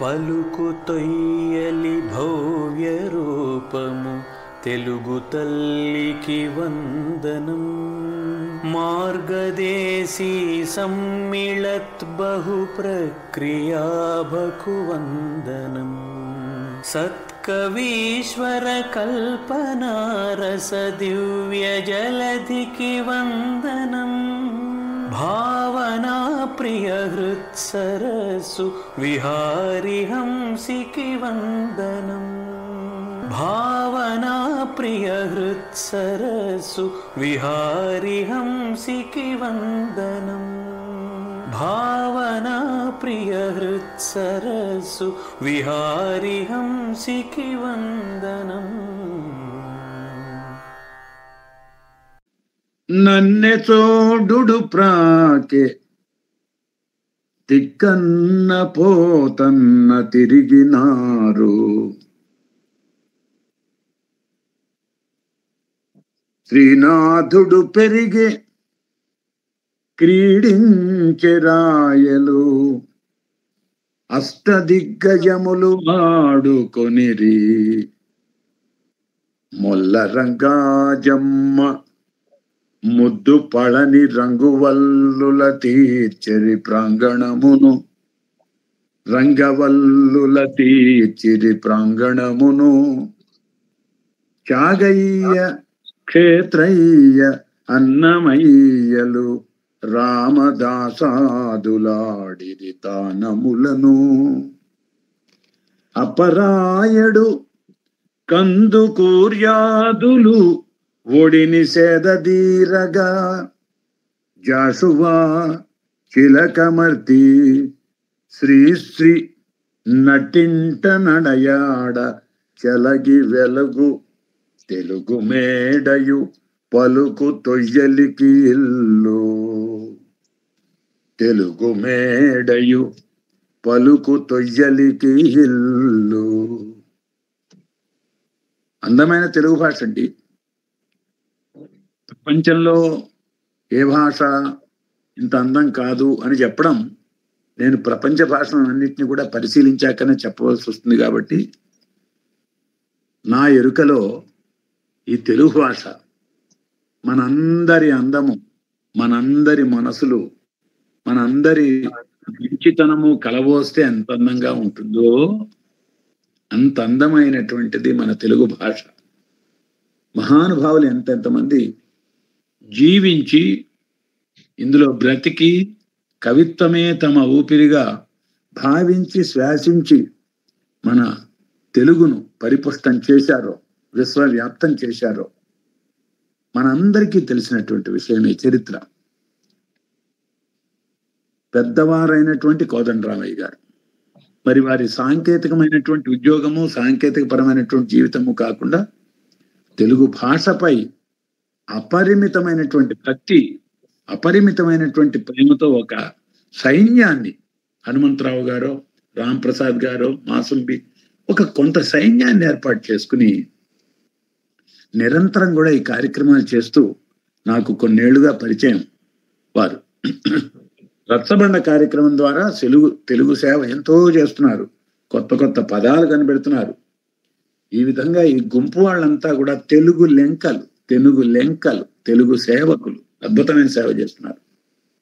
పలుకు తొయ్యలి భవ్య రూపము తెలుగు తల్లికి వందనం. మార్గదేశీ సమ్మిళత్ బహు ప్రక్రియాభకు వందనం. సత్కవీశ్వర కల్పనారస దివ్య జలధికి వందనం. భావనా ప్రియ హృత్సరస్సు విహారి హంసికి వందనం. భావనా ప్రియ హృత్సరస్సు విహారి హంసికి వందనం. భావనా ప్రియ హృత్సరస్సు విహారి హంసికి వందనం. నన్నె చోడుడు ప్రాకే తిక్కన్న పోతన్న తిరిగినారు. శ్రీనాథుడు పెరిగే క్రీడించెరాయలు. అష్టదిగ్గజములు ఆడుకొనిరి. మొల్ల రంగాజమ్మ ముద్దు పళని రంగువల్లుల తీర్చిరి ప్రాంగణమును. రంగవల్లుల తీర్చిరి ప్రాంగణమును. త్యాగయ్య క్షేత్రయ్య అన్నమయ్యలు రామదాసాదులాడిరి తానములను. అపరాయడు కందుకూర్యాదులు ఒడిని సేదదీరగా. జాషువా చిలకమర్తి శ్రీశ్రీ నటింట నడయాడ చలగి వెలుగు. తెలుగు మేడయు పలుకు తొయ్యలికి ఇల్లు. తెలుగు మేడయు పలుకు తొయ్యలికి ఇల్లు. అందమైన తెలుగు భాష అండి. ప్రపంచంలో ఏ భాష ఇంత అందం కాదు అని చెప్పడం, నేను ప్రపంచ భాషలన్నింటినీ కూడా పరిశీలించాకనే చెప్పవలసి వస్తుంది. కాబట్టి నా ఎరుకలో ఈ తెలుగు భాష మనందరి అందము, మనందరి మనసులు, మనందరి మంచితనము కలబోస్తే ఎంత అందంగా ఉంటుందో అంత అందమైనటువంటిది మన తెలుగు భాష. మహానుభావులు ఎంతెంతమంది జీవించి ఇందులో బ్రతికి కవిత్వమే తమ ఊపిరిగా భావించి శ్వాసించి మన తెలుగును పరిపుష్టం చేశారో, విశ్వవ్యాప్తం చేశారో మనందరికీ తెలిసినటువంటి విషయమే చరిత్ర. పెద్దవారైనటువంటి కోదండరామయ్య గారు మరి వారి సాంకేతికమైనటువంటి ఉద్యోగము, సాంకేతిక పరమైనటువంటి జీవితము కాకుండా తెలుగు భాషపై అపరిమితమైనటువంటి భక్తి, అపరిమితమైనటువంటి ప్రేమతో ఒక సైన్యాన్ని హనుమంతరావు గారో, రాంప్రసాద్ గారో, మాసుంబి ఒక కొంత సైన్యాన్ని ఏర్పాటు చేసుకుని నిరంతరం కూడా ఈ కార్యక్రమాలు చేస్తూ నాకు కొన్నేళ్లుగా పరిచయం. వారు రచ్చబండ కార్యక్రమం ద్వారా తెలుగు సేవ ఎంతో చేస్తున్నారు. కొత్త కొత్త పదాలు కనిపెడుతున్నారు. ఈ విధంగా ఈ గుంపు వాళ్ళంతా కూడా తెలుగు లెంకలు, తెలుగు సేవకులు అద్భుతమైన సేవ చేస్తున్నారు.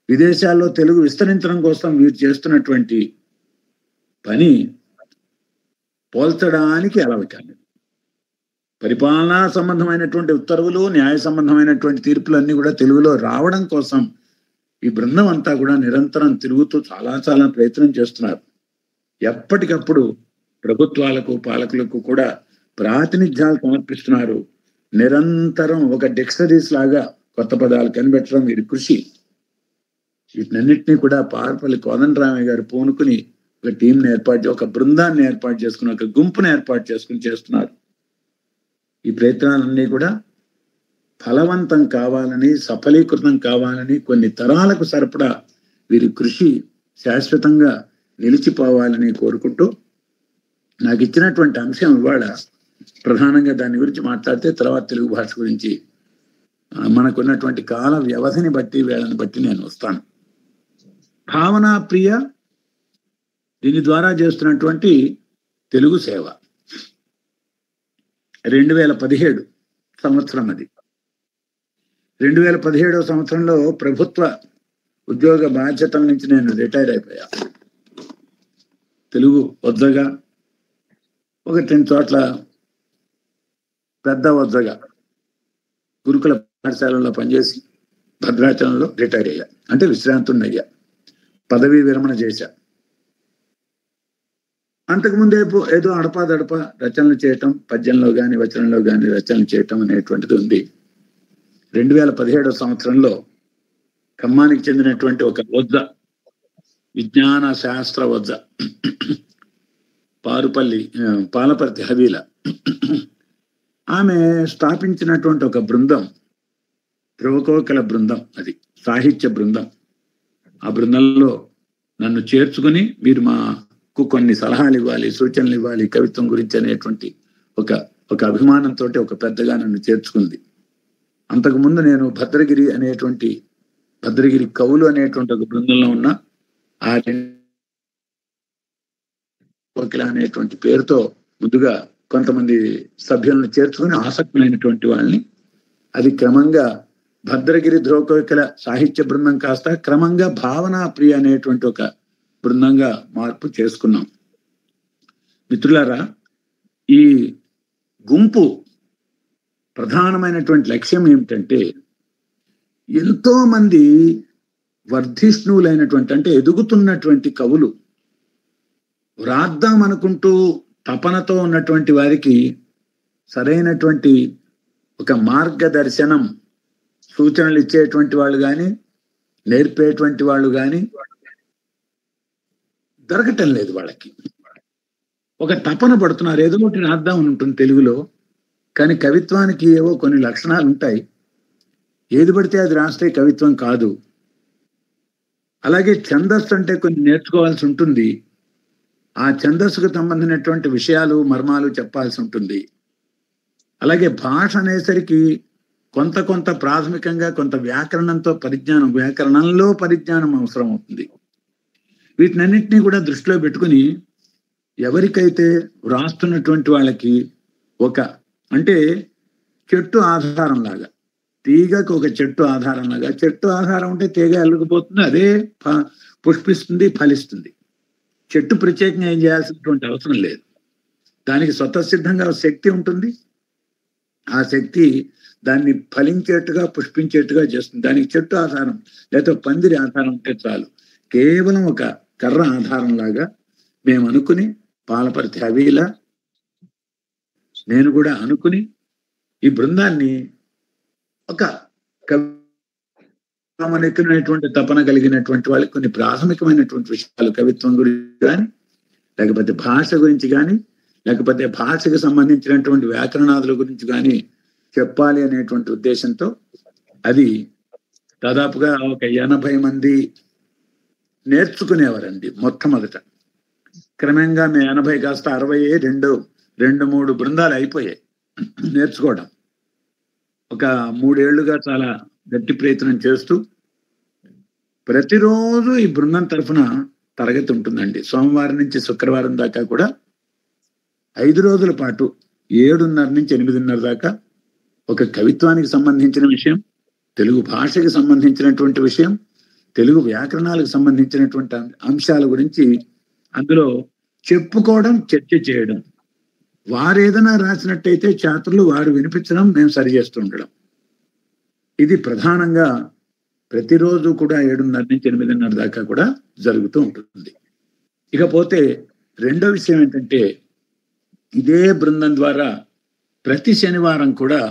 విదేశాల్లో తెలుగు విస్తరించడం కోసం వీరు చేస్తున్నటువంటి పని పోల్చడానికి అలవకాలి. పరిపాలనా సంబంధమైనటువంటి ఉత్తర్వులు, న్యాయ సంబంధమైనటువంటి తీర్పులన్నీ కూడా తెలుగులో రావడం కోసం ఈ బృందం అంతా కూడా నిరంతరం తిరుగుతూ చాలా చాలా ప్రయత్నం చేస్తున్నారు. ఎప్పటికప్పుడు ప్రభుత్వాలకు, పాలకులకు కూడా ప్రాతినిధ్యాలు సమర్పిస్తున్నారు. నిరంతరం ఒక డిక్షనరీస్ లాగా కొత్త పదాలు కనిపెట్టడం వీరి కృషి. వీటినన్నింటినీ కూడా పార్పల్లి కోదండరామయ్య గారు పూనుకుని ఒక టీంని ఏర్పాటు, ఒక బృందాన్ని ఏర్పాటు చేసుకుని, ఒక గుంపును ఏర్పాటు చేసుకుని చేస్తున్నారు. ఈ ప్రయత్నాలన్నీ కూడా ఫలవంతం కావాలని, సఫలీకృతం కావాలని, కొన్ని తరాలకు సరిపడా వీరి కృషి శాశ్వతంగా నిలిచిపోవాలని కోరుకుంటూ నాకు ఇచ్చినటువంటి అంశం ఇవాళ ప్రధానంగా దాని గురించి మాట్లాడితే తర్వాత తెలుగు భాష గురించి మనకున్నటువంటి కాల వ్యవధిని బట్టి, వేళని బట్టి నేను వస్తాను. భావనా ప్రియ దీని ద్వారా చేస్తున్నటువంటి తెలుగు సేవ 2017 సంవత్సరం అది. 2017 సంవత్సరంలో ప్రభుత్వ ఉద్యోగ బాధ్యతల నుంచి నేను రిటైర్ అయిపోయా. తెలుగు వద్దగా ఒక 10 చోట్ల పెద్ద వద్దగా గురుకుల పాఠశాలలో పనిచేసి భద్రాచలంలో రిటైర్ అయ్యా. అంటే విశ్రాంతున్నయ్యా, పదవీ విరమణ చేశా. అంతకుముందే ఏదో అడపాదడప రచనలు చేయటం, పద్యంలో కానీ వచనంలో కానీ రచనలు చేయటం అనేటువంటిది ఉంది. 2017 సంవత్సరంలో ఖమ్మానికి చెందినటువంటి ఒక వద్ద, విజ్ఞాన శాస్త్ర వద్ద, పాలపర్తి హవీల, ఆమె స్థాపించినటువంటి ఒక బృందం, ధ్రువకోకిల బృందం, అది సాహిత్య బృందం. ఆ బృందంలో నన్ను చేర్చుకుని మీరు మాకు కొన్ని సలహాలు ఇవ్వాలి, సూచనలు ఇవ్వాలి కవిత్వం గురించి అనేటువంటి ఒక అభిమానంతో ఒక పెద్దగా నన్ను చేర్చుకుంది. అంతకుముందు నేను భద్రగిరి కవులు అనేటువంటి ఒక బృందంలో ఉన్న ఆ కోకిల అనేటువంటి పేరుతో ముందుగా కొంతమంది సభ్యులను చేర్చుకుని ఆసక్తులైనటువంటి వాళ్ళని, అది క్రమంగా భద్రగిరి ధ్రువకోకిల సాహిత్య బృందం కాస్త క్రమంగా భావనా ప్రియ అనేటువంటి ఒక బృందంగా మార్పు చేసుకున్నాం. మిత్రులారా, ఈ గుంపు ప్రధానమైనటువంటి లక్ష్యం ఏమిటంటే, ఎంతో మంది వర్ధిష్ణువులైనటువంటి, అంటే ఎదుగుతున్నటువంటి కవులు, వ్రాద్దాం అనుకుంటూ తపనతో ఉన్నటువంటి వారికి సరైనటువంటి ఒక మార్గదర్శనం, సూచనలు ఇచ్చేటువంటి వాళ్ళు కానీ నేర్పేటువంటి వాళ్ళు కానీ దొరకటం లేదు. వాళ్ళకి ఒక తపన పడుతున్నారు, ఏదో ఒకటి రాద్దాం అని ఉంటుంది తెలుగులో, కానీ కవిత్వానికి ఏవో కొన్ని లక్షణాలు ఉంటాయి. ఏది పడితే అది రాస్తే కవిత్వం కాదు. అలాగే ఛందస్సు అంటే కొన్ని నేర్చుకోవాల్సి ఉంటుంది. ఆ ఛందస్సుకు సంబంధించినటువంటి విషయాలు, మర్మాలు చెప్పాల్సి ఉంటుంది. అలాగే భాష అనేసరికి కొంత ప్రాథమికంగా కొంత వ్యాకరణంలో పరిజ్ఞానం అవసరం అవుతుంది. వీటినన్నింటినీ కూడా దృష్టిలో పెట్టుకుని ఎవరికైతే వ్రాస్తున్నటువంటి వాళ్ళకి అంటే చెట్టు ఆధారం లాగా, తీగకు ఒక చెట్టు ఆధారం లాగా, చెట్టు ఆధారం ఉంటే తీగ అల్లుకుపోతుంది, అదే పుష్పిస్తుంది, ఫలిస్తుంది. చెట్టు ప్రత్యేకంగా ఏం చేయాల్సినటువంటి అవసరం లేదు. దానికి స్వతసిద్ధంగా శక్తి ఉంటుంది. ఆ శక్తి దాన్ని ఫలించేట్టుగా, పుష్పించేట్టుగా చేస్తుంది. దానికి చెట్టు ఆధారం లేదా పందిరి ఆధారం ఉంటే చాలు. కేవలం ఒక కర్ర ఆధారం లాగా మేము అనుకుని, పాలపర్తి హవీల నేను కూడా అనుకుని ఈ బృందాన్ని ఒక కవిత్వమైనటువంటి తపన కలిగినటువంటి వాళ్ళకి కొన్ని ప్రాథమికమైనటువంటి విషయాలు, కవిత్వం గురించి కానీ, లేకపోతే భాష గురించి కానీ, లేకపోతే భాషకు సంబంధించినటువంటి వ్యాకరణాదుల గురించి కానీ చెప్పాలి అనేటువంటి ఉద్దేశంతో అది దాదాపుగా ఒక 80 మంది నేర్చుకునేవారండి మొట్టమొదట. క్రమంగా మేము 80 కాస్త 60, 2-3 బృందాలు అయిపోయాయి నేర్చుకోవడం. ఒక 3 ఏళ్లుగా చాలా గట్టి ప్రయత్నం చేస్తూ ప్రతిరోజు ఈ బృందం తరఫున తరగతి ఉంటుందండి. సోమవారం నుంచి శుక్రవారం దాకా కూడా 5 రోజుల పాటు 7:30 నుంచి 8:30 దాకా ఒక కవిత్వానికి సంబంధించిన విషయం, తెలుగు భాషకి సంబంధించినటువంటి విషయం, తెలుగు వ్యాకరణాలకు సంబంధించినటువంటి అంశాల గురించి అందులో చెప్పుకోవడం, చర్చ చేయడం. వారు ఏదైనా రాసినట్టయితే ఛాత్రులు వారు వినిపించడం, మేము సరి చేస్తూ ఉండడం. ఇది ప్రధానంగా ప్రతిరోజు కూడా 7:30 నుంచి 8:30 దాకా కూడా జరుగుతూ ఉంటుంది. ఇకపోతే రెండో విషయం ఏంటంటే, ఇదే బృందం ద్వారా ప్రతి శనివారం కూడా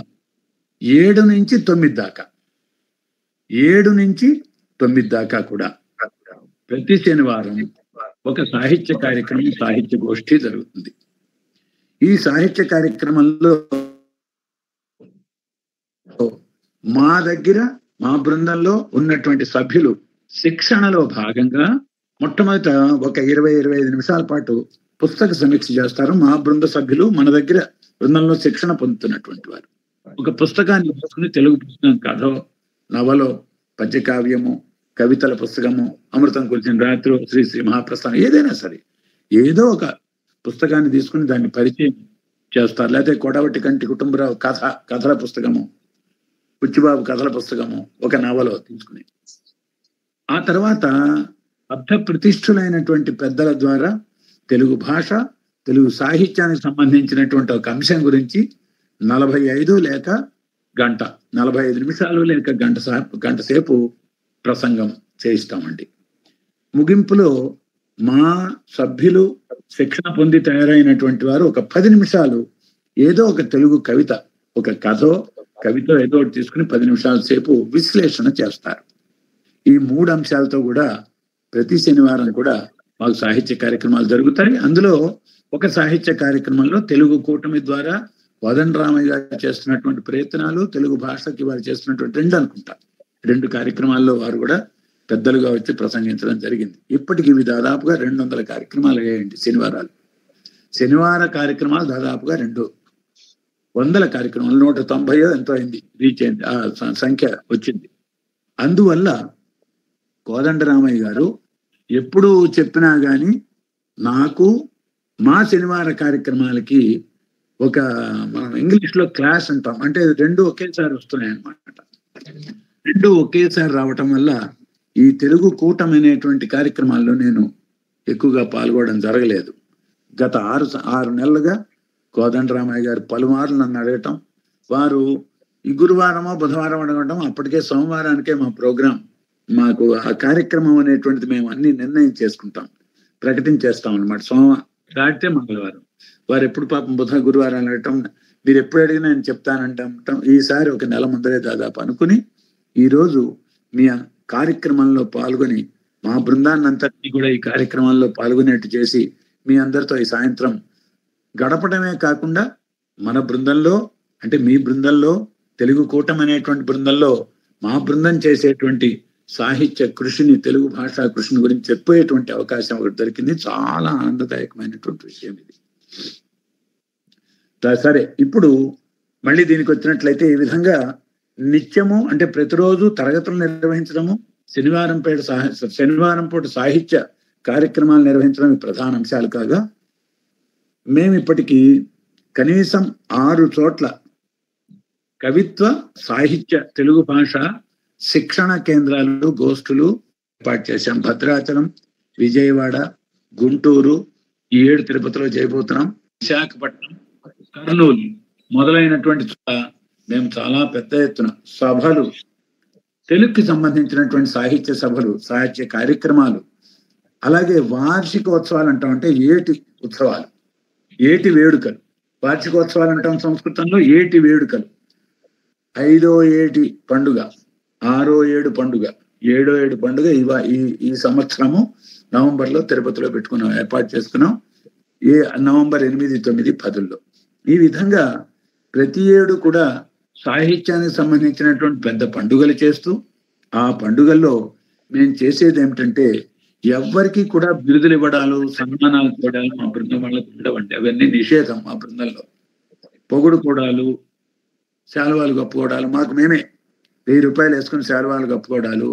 7 నుంచి 9 దాకా 7 నుంచి 9 దాకా కూడా ప్రతి శనివారం ఒక సాహిత్య కార్యక్రమం, సాహిత్య గోష్ఠి జరుగుతుంది. ఈ సాహిత్య కార్యక్రమంలో మా బృందంలో ఉన్నటువంటి సభ్యులు శిక్షణలో భాగంగా మొట్టమొదట ఒక 20-25 నిమిషాల పాటు పుస్తక సమీక్ష చేస్తారు. మా బృంద సభ్యులు మన దగ్గర బృందంలో శిక్షణ పొందుతున్నటువంటి వారు ఒక పుస్తకాన్ని తీసుకుని, తెలుగు పుస్తకం, కథో, నవలో, పద్యకావ్యము, కవితల పుస్తకము, అమృతం కురిసిన రాత్రి, శ్రీ మహాప్రస్థానం, ఏదైనా సరే ఏదో ఒక పుస్తకాన్ని తీసుకుని దాన్ని పరిచయం చేస్తారు. లేకపోతే కొడవటి కంటి కుటుంబరావు కథల పుస్తకము, బుచ్చిబాబు కథల పుస్తకము, ఒక నవలో తీసుకుని ఆ తర్వాత అర్థ ప్రతిష్ఠులైనటువంటి పెద్దల ద్వారా తెలుగు భాష, తెలుగు సాహిత్యానికి సంబంధించినటువంటి ఒక అంశం గురించి 45 లేక గంట, 45 నిమిషాలు లేక గంట సేపు ప్రసంగం చేయిస్తామండి. ముగింపులో మా సభ్యులు శిక్షణ పొంది తయారైనటువంటి వారు ఒక 10 నిమిషాలు ఏదో ఒక తెలుగు కవిత, ఒక కథో కవిత ఏదో ఒకటి తీసుకుని 10 నిమిషాల సేపు విశ్లేషణ చేస్తారు. ఈ 3 అంశాలతో కూడా ప్రతి శనివారం కూడా మాకు సాహిత్య కార్యక్రమాలు జరుగుతాయి. అందులో ఒక సాహిత్య కార్యక్రమంలో తెలుగు కూటమి ద్వారా కోదండరామయ్య గారు చేస్తున్నటువంటి ప్రయత్నాలు, తెలుగు భాషకి వారు చేస్తున్నటువంటి 2 అనుకుంటా 2 కార్యక్రమాల్లో వారు కూడా పెద్దలుగా వచ్చి ప్రసంగించడం జరిగింది. ఇప్పటికి ఇవి దాదాపుగా 200 కార్యక్రమాలు అయ్యాయండి. శనివార కార్యక్రమాలు దాదాపుగా 200 కార్యక్రమాలు, 190 ఎంతో అయింది, రీచ్ అయింది, ఆ సంఖ్య వచ్చింది. అందువల్ల కోదండరామయ్య గారు ఎప్పుడు చెప్పినా కానీ నాకు మా శనివార కార్యక్రమాలకి ఒక, మనం ఇంగ్లీష్ లో క్లాస్ అంటాం, అంటే 2 ఒకేసారి వస్తున్నాయి అన్నమాట. 2 ఒకేసారి రావటం వల్ల ఈ తెలుగు కూటమి అనేటువంటి కార్యక్రమాల్లో నేను ఎక్కువగా పాల్గొనడం జరగలేదు. గత 6 నెలలుగా కోదండరామయ్య గారు పలుమార్లు నన్ను అడగటం, వారు ఈ గురువారమో బుధవారం అడగటం, అప్పటికే సోమవారానికే మా ప్రోగ్రాం, మాకు ఆ కార్యక్రమం అనేటువంటిది మేము అన్ని నిర్ణయం చేసుకుంటాం, ప్రకటించేస్తాం అనమాట. సోమవారం దాటితే మంగళవారం. వారు ఎప్పుడు పాపం గురువారం అడగటం, మీరు ఎప్పుడు అడిగినా నేను చెప్తానంటాం. ఈసారి ఒక నెల ముందరే దాదాపు అనుకుని ఈరోజు మీ కార్యక్రమంలో పాల్గొని మా బృందాన్ని అంతటినీ కూడా ఈ కార్యక్రమంలో పాల్గొనేట్టు చేసి మీ అందరితో ఈ సాయంత్రం గడపడమే కాకుండా మన బృందంలో, అంటే మీ బృందంలో, తెలుగు కూటమి అనేటువంటి బృందంలో మా బృందం చేసేటువంటి సాహిత్య కృషిని, తెలుగు భాషా కృషిని గురించి చెప్పేటువంటి అవకాశం ఒకటి దొరికింది. చాలా ఆనందదాయకమైనటువంటి విషయం ఇది. సరే, ఇప్పుడు మళ్ళీ దీనికి వచ్చినట్లయితే ఈ విధంగా నిత్యము, అంటే ప్రతిరోజు తరగతులు నిర్వహించడము, శనివారం పూట సాహిత్య కార్యక్రమాలు నిర్వహించడం ప్రధాన అంశాలు కాగా, మేము ఇప్పటికీ కనీసం 6 చోట్ల కవిత్వ, సాహిత్య, తెలుగు భాష శిక్షణ కేంద్రాలు, గోష్ఠులు ఏర్పాటు చేశాం. భద్రాచలం, విజయవాడ, గుంటూరు, ఈ 7 తిరుపతిలో చేయబోతున్నాం, విశాఖపట్నం, కర్నూలు మొదలైనటువంటి మేము చాలా పెద్ద ఎత్తున సభలు, తెలుగుకి సంబంధించినటువంటి సాహిత్య సభలు, సాహిత్య కార్యక్రమాలు, అలాగే వార్షికోత్సవాలు అంటాం, అంటే ఏటి ఉత్సవాలు, ఏటి వేడుకలు. వార్షికోత్సవాలు అంటాం సంస్కృతంలో, ఏటి వేడుకలు. 5వ ఏటి పండుగ, 6వ ఏడు పండుగ, 7వ ఏడు పండుగ ఈ సంవత్సరము నవంబర్లో తిరుపతిలో పెట్టుకున్నాం, ఏర్పాటు చేసుకున్నాం. నవంబర్ 8, 9, 10లో. ఈ విధంగా ప్రతి ఏడు కూడా సాహిత్యానికి సంబంధించినటువంటి పెద్ద పండుగలు చేస్తూ, ఆ పండుగల్లో మేము చేసేది ఏమిటంటే, ఎవ్వరికి కూడా బిరుదులు ఇవ్వడాలు, సన్మానాలు ఇవ్వడాలు మా బృందం వాళ్ళకు ఉండవండి. అవన్నీ నిషేధం మా బృందంలో. పొగుడుకోవడాలు, శాలువాలు కప్పుకోవడాలు, మాకు మేమే 1000 రూపాయలు వేసుకుని శాలువాలు కప్పుకోవడాలు,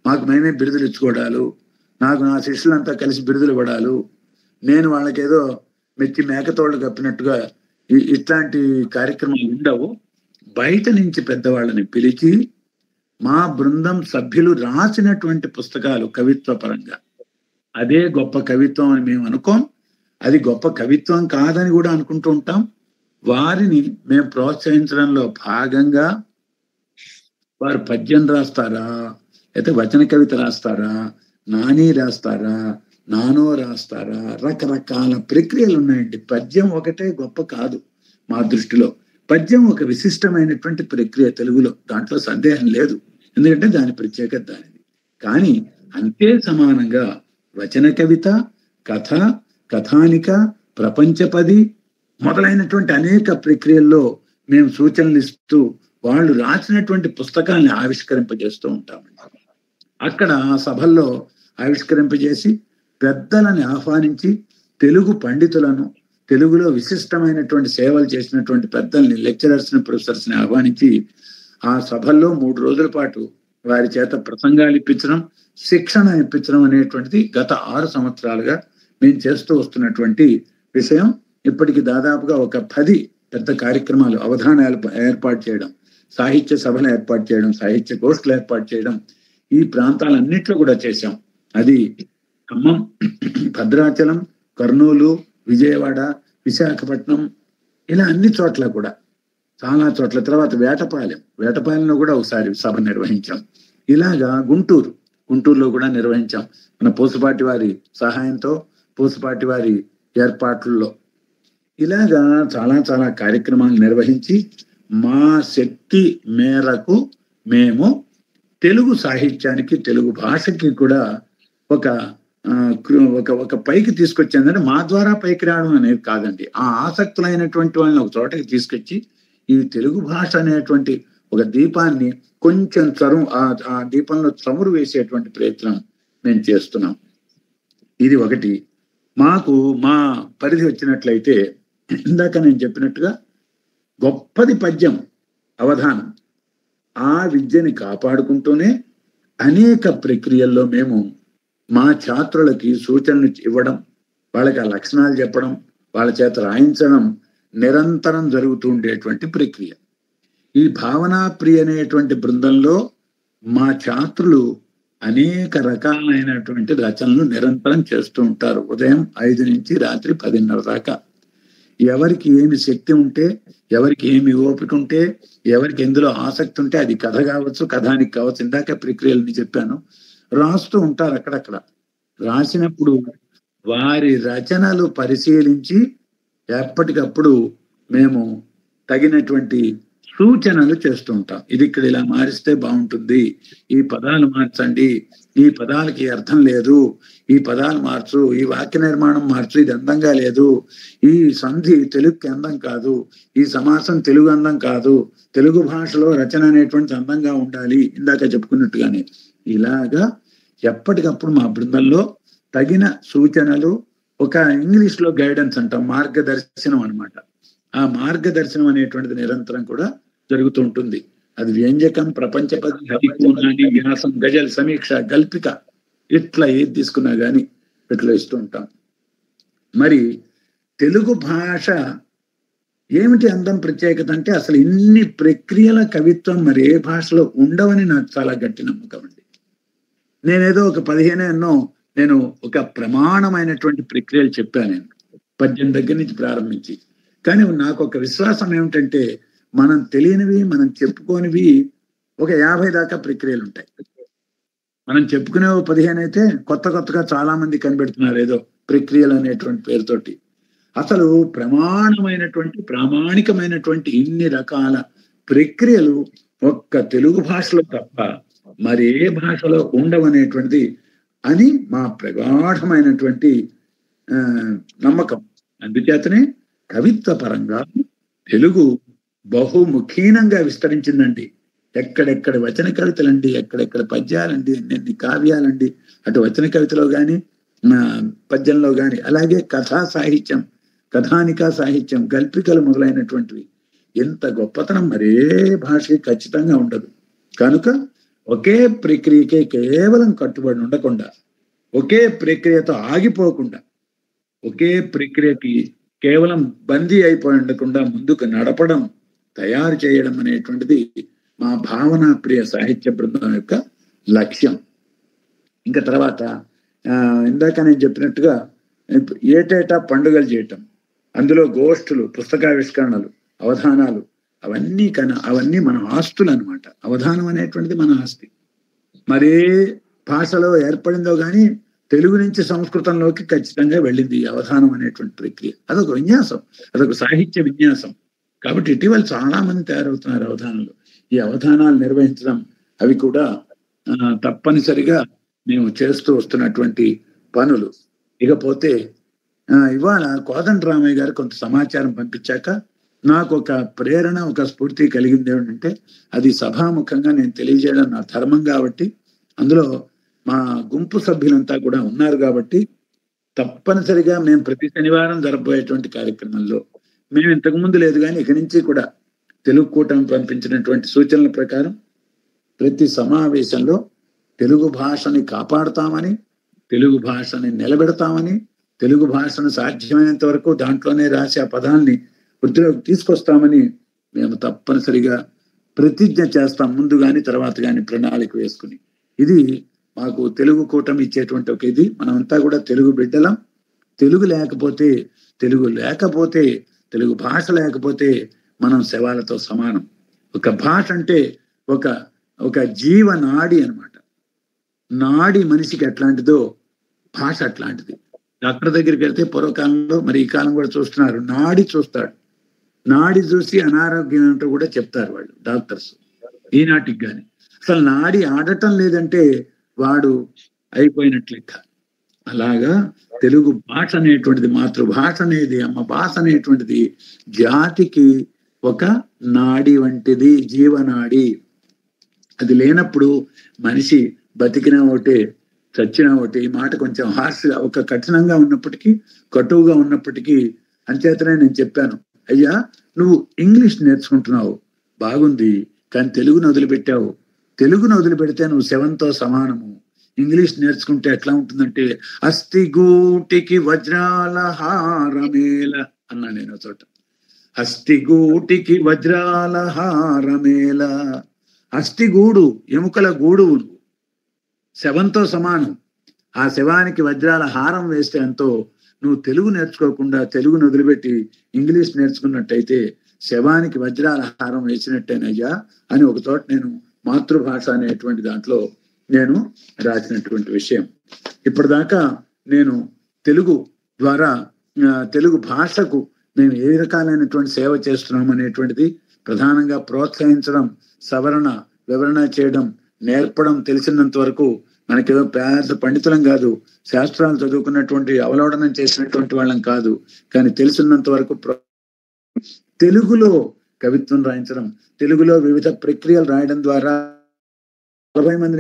మాకు మేమే బిరుదులు ఇచ్చుకోవడాలు, నాకు నా శిష్యులంతా కలిసి బిరుదులు ఇవ్వడాలు, నేను వాళ్ళకేదో మెచ్చి మేకతోళ్ళు కప్పినట్టుగా ఇట్లాంటి కార్యక్రమాలు ఉండవు. బయట నుంచి పెద్దవాళ్ళని పిలిచి మా బృందం సభ్యులు రాసినటువంటి పుస్తకాలు కవిత్వ పరంగా, అదే గొప్ప కవిత్వం అని మేము అనుకోం. అది గొప్ప కవిత్వం కాదని కూడా అనుకుంటూ ఉంటాం. వారిని మేము ప్రోత్సహించడంలో భాగంగా వారు పద్యం రాస్తారా, అయితే వచన కవిత రాస్తారా, నాని రాస్తారా, నానో రాస్తారా, రకరకాల ప్రక్రియలు ఉన్నాయండి. పద్యం ఒకటే గొప్ప కాదు మా దృష్టిలో. పద్యం ఒక విశిష్టమైనటువంటి ప్రక్రియ తెలుగులో, దాంట్లో సందేహం లేదు, ఎందుకంటే దాని ప్రత్యేకత దానిది. కానీ అంతే సమానంగా వచన కవిత, కథ, కథానిక, ప్రపంచపది మొదలైనటువంటి అనేక ప్రక్రియల్లో మేము సూచనలు ఇస్తూ వాళ్ళు రాసినటువంటి పుస్తకాన్ని ఆవిష్కరింపజేస్తూ ఉంటామండి. అక్కడ సభల్లో ఆవిష్కరింపజేసి పెద్దలని ఆహ్వానించి, తెలుగు పండితులను, తెలుగులో విశిష్టమైనటువంటి సేవలు చేసినటువంటి పెద్దల్ని, లెక్చరర్స్ని, ప్రొఫెసర్స్ని ఆహ్వానించి ఆ సభల్లో 3 రోజుల పాటు వారి చేత ప్రసంగాలు ఇప్పించడం, శిక్షణ ఇప్పించడం అనేటువంటిది గత 6 సంవత్సరాలుగా మేము చేస్తూ వస్తున్నటువంటి విషయం. ఇప్పటికి దాదాపుగా ఒక 10 పెద్ద కార్యక్రమాలు, అవధానాలు ఏర్పాటు చేయడం, సాహిత్య సభలు ఏర్పాటు చేయడం, సాహిత్య గోష్ఠులు ఏర్పాటు చేయడం ఈ ప్రాంతాలన్నిట్లో కూడా చేశాం. అది ఖమ్మం, భద్రాచలం, కర్నూలు, విజయవాడ, విశాఖపట్నం, ఇలా అన్ని చోట్ల కూడా చాలా చోట్ల. తర్వాత వేటపాలెంలో కూడా ఒకసారి సభ నిర్వహించాం. ఇలాగా గుంటూరులో కూడా నిర్వహించాం. మన పూసపాటి వారి సహాయంతో, పూసపాటి వారి ఏర్పాట్లలో ఇలాగా చాలా చాలా కార్యక్రమాలు నిర్వహించి మా శక్తి మేరకు మేము తెలుగు సాహిత్యానికి, తెలుగు భాషకి కూడా ఒక పైకి తీసుకొచ్చిందంటే మా ద్వారా పైకి రావడం అనేది కాదండి. ఆ ఆసక్తులైనటువంటి వాళ్ళని ఒక చోటకి తీసుకొచ్చి ఈ తెలుగు భాష అనేటువంటి ఒక దీపాన్ని కొంచెం ఆ దీపంలో చమురు వేసేటువంటి ప్రయత్నం మేము చేస్తున్నాం. ఇది ఒకటి. మాకు మా పరిధి వచ్చినట్లయితే ఇందాక నేను చెప్పినట్టుగా గొప్పది పద్యం, అవధానం. ఆ విద్యని కాపాడుకుంటూనే అనేక ప్రక్రియల్లో మేము మా ఛాత్రులకి సూచనలు ఇవ్వడం, వాళ్ళకి ఆ లక్షణాలు చెప్పడం, వాళ్ళ చేత రాయించడం నిరంతరం జరుగుతూ ఉండేటువంటి ప్రక్రియ. ఈ భావనా ప్రియ అనేటువంటి బృందంలో మా ఛాత్రులు అనేక రకాలైనటువంటి రచనలు నిరంతరం చేస్తూ ఉంటారు. ఉదయం 5 నుంచి రాత్రి 10:30 దాకా. ఎవరికి ఏమి శక్తి ఉంటే, ఎవరికి ఏమి ఓపిక ఉంటే, ఎవరికి ఎందులో ఆసక్తి ఉంటే, అది కథ కావచ్చు, కథానికి కావచ్చు, ఇందాక ప్రక్రియలని చెప్పాను, రాస్తూ ఉంటారు. అక్కడక్కడ రాసినప్పుడు వారి రచనలు పరిశీలించి ఎప్పటికప్పుడు మేము తగినటువంటి సూచనలు చేస్తూ ఉంటాం. ఇది ఇక్కడ ఇలా మారిస్తే బాగుంటుంది, ఈ పదాలు మార్చండి, ఈ పదాలకి అర్థం లేదు, ఈ పదాలు మార్చు, ఈ వాక్య నిర్మాణం మార్చు, ఇది అందంగా లేదు, ఈ సంధి తెలుగుకి అందం కాదు, ఈ సమాసం తెలుగు అందం కాదు, తెలుగు భాషలో రచన అనేటువంటి అందంగా ఉండాలి, ఇందాక చెప్పుకున్నట్టుగానే. ఇలాగా ఎప్పటికప్పుడు మా బృందంలో తగిన సూచనలు, ఒక ఇంగ్లీష్లో గైడెన్స్ అంటాం, మార్గదర్శనం అన్నమాట. ఆ మార్గదర్శనం అనేటువంటిది నిరంతరం కూడా జరుగుతూ ఉంటుంది. అది వ్యంజకం, ప్రపంచపది, హరికూనాని, వ్యాసం, గజల్, సమీక్ష, గల్పిక, ఇట్లా ఏది తీసుకున్నా కానీ ఇట్లా ఇస్తూ ఉంటాం. మరి తెలుగు భాష ఏమిటి అందం, ప్రత్యేకత అంటే అసలు ఇన్ని ప్రక్రియల కవిత్వం మరి ఏ భాషలో ఉండవని నాకు చాలా గట్టి నమ్మకం అండి. నేనేదో ఒక 15 నేను ఒక ప్రమాణమైనటువంటి ప్రక్రియలు చెప్పాను, నేను పద్యం దగ్గర నుంచి ప్రారంభించి. కానీ నాకు ఒక విశ్వాసం ఏమిటంటే మనం తెలియనివి, మనం చెప్పుకోనివి ఒక 50 దాకా ప్రక్రియలు ఉంటాయి. మనం చెప్పుకునే 15 అయితే కొత్తగా చాలా మంది కనిపెడుతున్నారు ఏదో ప్రక్రియలు అనేటువంటి పేరుతోటి. అసలు ప్రమాణమైనటువంటి, ప్రామాణికమైనటువంటి ఇన్ని రకాల ప్రక్రియలు ఒక్క తెలుగు భాషలో తప్ప మరి ఏ భాషలో ఉండవనేటువంటిది అని మా ప్రగాఢమైనటువంటి నమ్మకం. అందుచేతనే కవిత్వ పరంగా తెలుగు బహుముఖీనంగా విస్తరించిందండి. ఎక్కడెక్కడ వచన కవితలండి, ఎక్కడెక్కడ పద్యాలండి, ఎన్నెన్ని కావ్యాలండి, అటు వచన కవితలో కానీ పద్యంలో కానీ, అలాగే కథా సాహిత్యం, కథానికా సాహిత్యం, గల్పికలు మొదలైనటువంటివి. ఎంత గొప్పతనం మరే భాషకి ఖచ్చితంగా ఉండదు. కనుక ఒకే ప్రక్రియకే కేవలం కట్టుబడి ఉండకుండా, ఒకే ప్రక్రియతో ఆగిపోకుండా, ఒకే ప్రక్రియకి కేవలం బందీ అయిపోయి ఉండకుండా ముందుకు నడపడం, తయారు చేయడం అనేటువంటిది మా భావనా ప్రియ సాహిత్య బృందం యొక్క లక్ష్యం. ఇంకా తర్వాత ఇందాక నేను చెప్పినట్టుగా ఏటేటా పండుగలు చేయటం, అందులో గోష్ఠులు, పుస్తకావిష్కరణలు, అవధానాలు, అవన్నీ మన ఆస్తులు అనమాట. అవధానం అనేటువంటిది మన ఆస్తి. మరే భాషలో ఏర్పడిందో కానీ తెలుగు నుంచి సంస్కృతంలోకి ఖచ్చితంగా వెళ్ళింది ఈ అవధానం అనేటువంటి ప్రక్రియ. అదొక విన్యాసం, అదొక సాహిత్య విన్యాసం. కాబట్టి ఇటీవల చాలా మంది తయారవుతున్నారు అవధానాలు. ఈ అవధానాలు నిర్వహించడం అవి కూడా తప్పనిసరిగా మేము చేస్తూ వస్తున్నటువంటి పనులు. ఇకపోతే ఇవాళ కోదండరామయ్య గారు కొంత సమాచారం పంపించాక నాకు ఒక ప్రేరణ, ఒక స్ఫూర్తి కలిగింది. ఏమిటంటే అది సభాముఖంగా నేను తెలియజేయడం నా ధర్మం కాబట్టి, అందులో మా గుంపు సభ్యులంతా కూడా ఉన్నారు కాబట్టి తప్పనిసరిగా మేము ప్రతి శనివారం జరగబోయేటువంటి కార్యక్రమంలో మేము ఇంతకుముందు లేదు కానీ ఇక నుంచి కూడా తెలుగు కూటమి పంపించినటువంటి సూచనల ప్రకారం ప్రతి సమావేశంలో తెలుగు భాషని కాపాడుతామని, తెలుగు భాషని నిలబెడతామని, తెలుగు భాషను సాధ్యమైనంత వరకు దాంట్లోనే రాసి ఆ పదాల్ని వృద్ధిలోకి తీసుకొస్తామని మేము తప్పనిసరిగా ప్రతిజ్ఞ చేస్తాం, ముందు కానీ తర్వాత కానీ ప్రణాళిక వేసుకుని. ఇది మాకు తెలుగు కూటమి ఇచ్చేటువంటి ఒక ఇది. మనమంతా కూడా తెలుగు బిడ్డలం. తెలుగు లేకపోతే, తెలుగు భాష లేకపోతే మనం శవాలతో సమానం. ఒక భాష అంటే ఒక జీవనాడి అన్నమాట. నాడి మనిషికి ఎట్లాంటిదో భాష అట్లాంటిది. డాక్టర్ దగ్గరికి వెళ్తే పూర్వకాలంలో, మరి ఈ కాలం కూడా చూస్తున్నారు, నాడి చూస్తాడు. నాడి చూసి అనారోగ్యం ఏంటో కూడా చెప్తారు వాళ్ళు డాక్టర్స్, ఈనాటికి కానీ. అసలు నాడి ఆడటం లేదంటే వాడు అయిపోయినట్లు లెక్క. అలాగా తెలుగు భాష అనేటువంటిది, మాతృభాష అనేది, అమ్మ భాష అనేటువంటిది జాతికి ఒక నాడి వంటిది, జీవనాడి. అది లేనప్పుడు మనిషి బతికినా ఒకటే, చచ్చినా ఒకటి. ఈ మాట కొంచెం హార్ష్గా, ఒక కఠినంగా ఉన్నప్పటికీ, కటువుగా ఉన్నప్పటికీ. అంచేతనే నేను చెప్పాను, అయ్యా నువ్వు ఇంగ్లీష్ నేర్చుకుంటున్నావు బాగుంది, కానీ తెలుగును వదిలిపెట్టావు. తెలుగును వదిలిపెడితే నువ్వు శవంతో సమానము. ఇంగ్లీష్ నేర్చుకుంటే ఎట్లా ఉంటుందంటే, అస్థిగూటికి వజ్రాల హారమేల అన్నా నేను చోట. అస్థిగూటికి వజ్రాల హారమేల. అస్థిగూడు, ఎముకల గూడు శవంతో సమానం. ఆ శవానికి వజ్రాల హారం వేస్తే ఎంతో. నువ్వు తెలుగు నేర్చుకోకుండా తెలుగును వదిలిపెట్టి ఇంగ్లీష్ నేర్చుకున్నట్టయితే శవానికి వజ్రాల హారం వేసినట్టేనయ్యా అని ఒక చోట నేను మాతృభాష అనేటువంటి దాంట్లో నేను రాసినటువంటి విషయం. ఇప్పటిదాకా నేను తెలుగు ద్వారా, తెలుగు భాషకు మేము ఏ రకాలైనటువంటి సేవ చేస్తున్నాం అనేటువంటిది ప్రధానంగా ప్రోత్సహించడం, సవరణ వివరణ చేయడం, నేర్పడం. తెలిసినంత వరకు మనకేదో పెద్ద పండితులం కాదు, శాస్త్రాలు చదువుకున్నటువంటి అవలోడనం చేసినటువంటి వాళ్ళం కాదు, కానీ తెలిసినంత వరకు తెలుగులో కవిత్వం రాయించడం, తెలుగులో వివిధ ప్రక్రియలు రాయడం ద్వారా 40 మంది,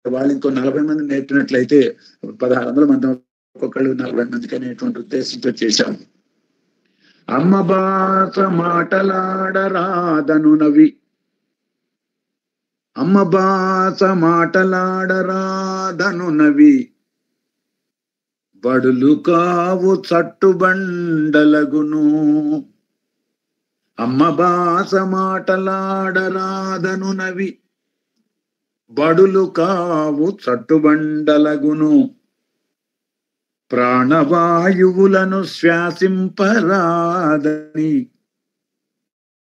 వాళ్ళు ఇంకో 40 మంది నేర్పినట్లయితే 1600 మంది, ఒక్కొక్కళ్ళు 40 మందికి అనేటువంటి ఉద్దేశంతో చేశాము. అమ్మ భాష మాటలాడరాదను నవి, అమ్మ భాష మాటలాడరాదను నవి, బడులు కావు చట్టుబండలగును. అమ్మ భాష మాటలాడరాదను నవి, బడులు కావు చట్టుబండలగును. ప్రాణవాయువులను శ్వాసింపరాదని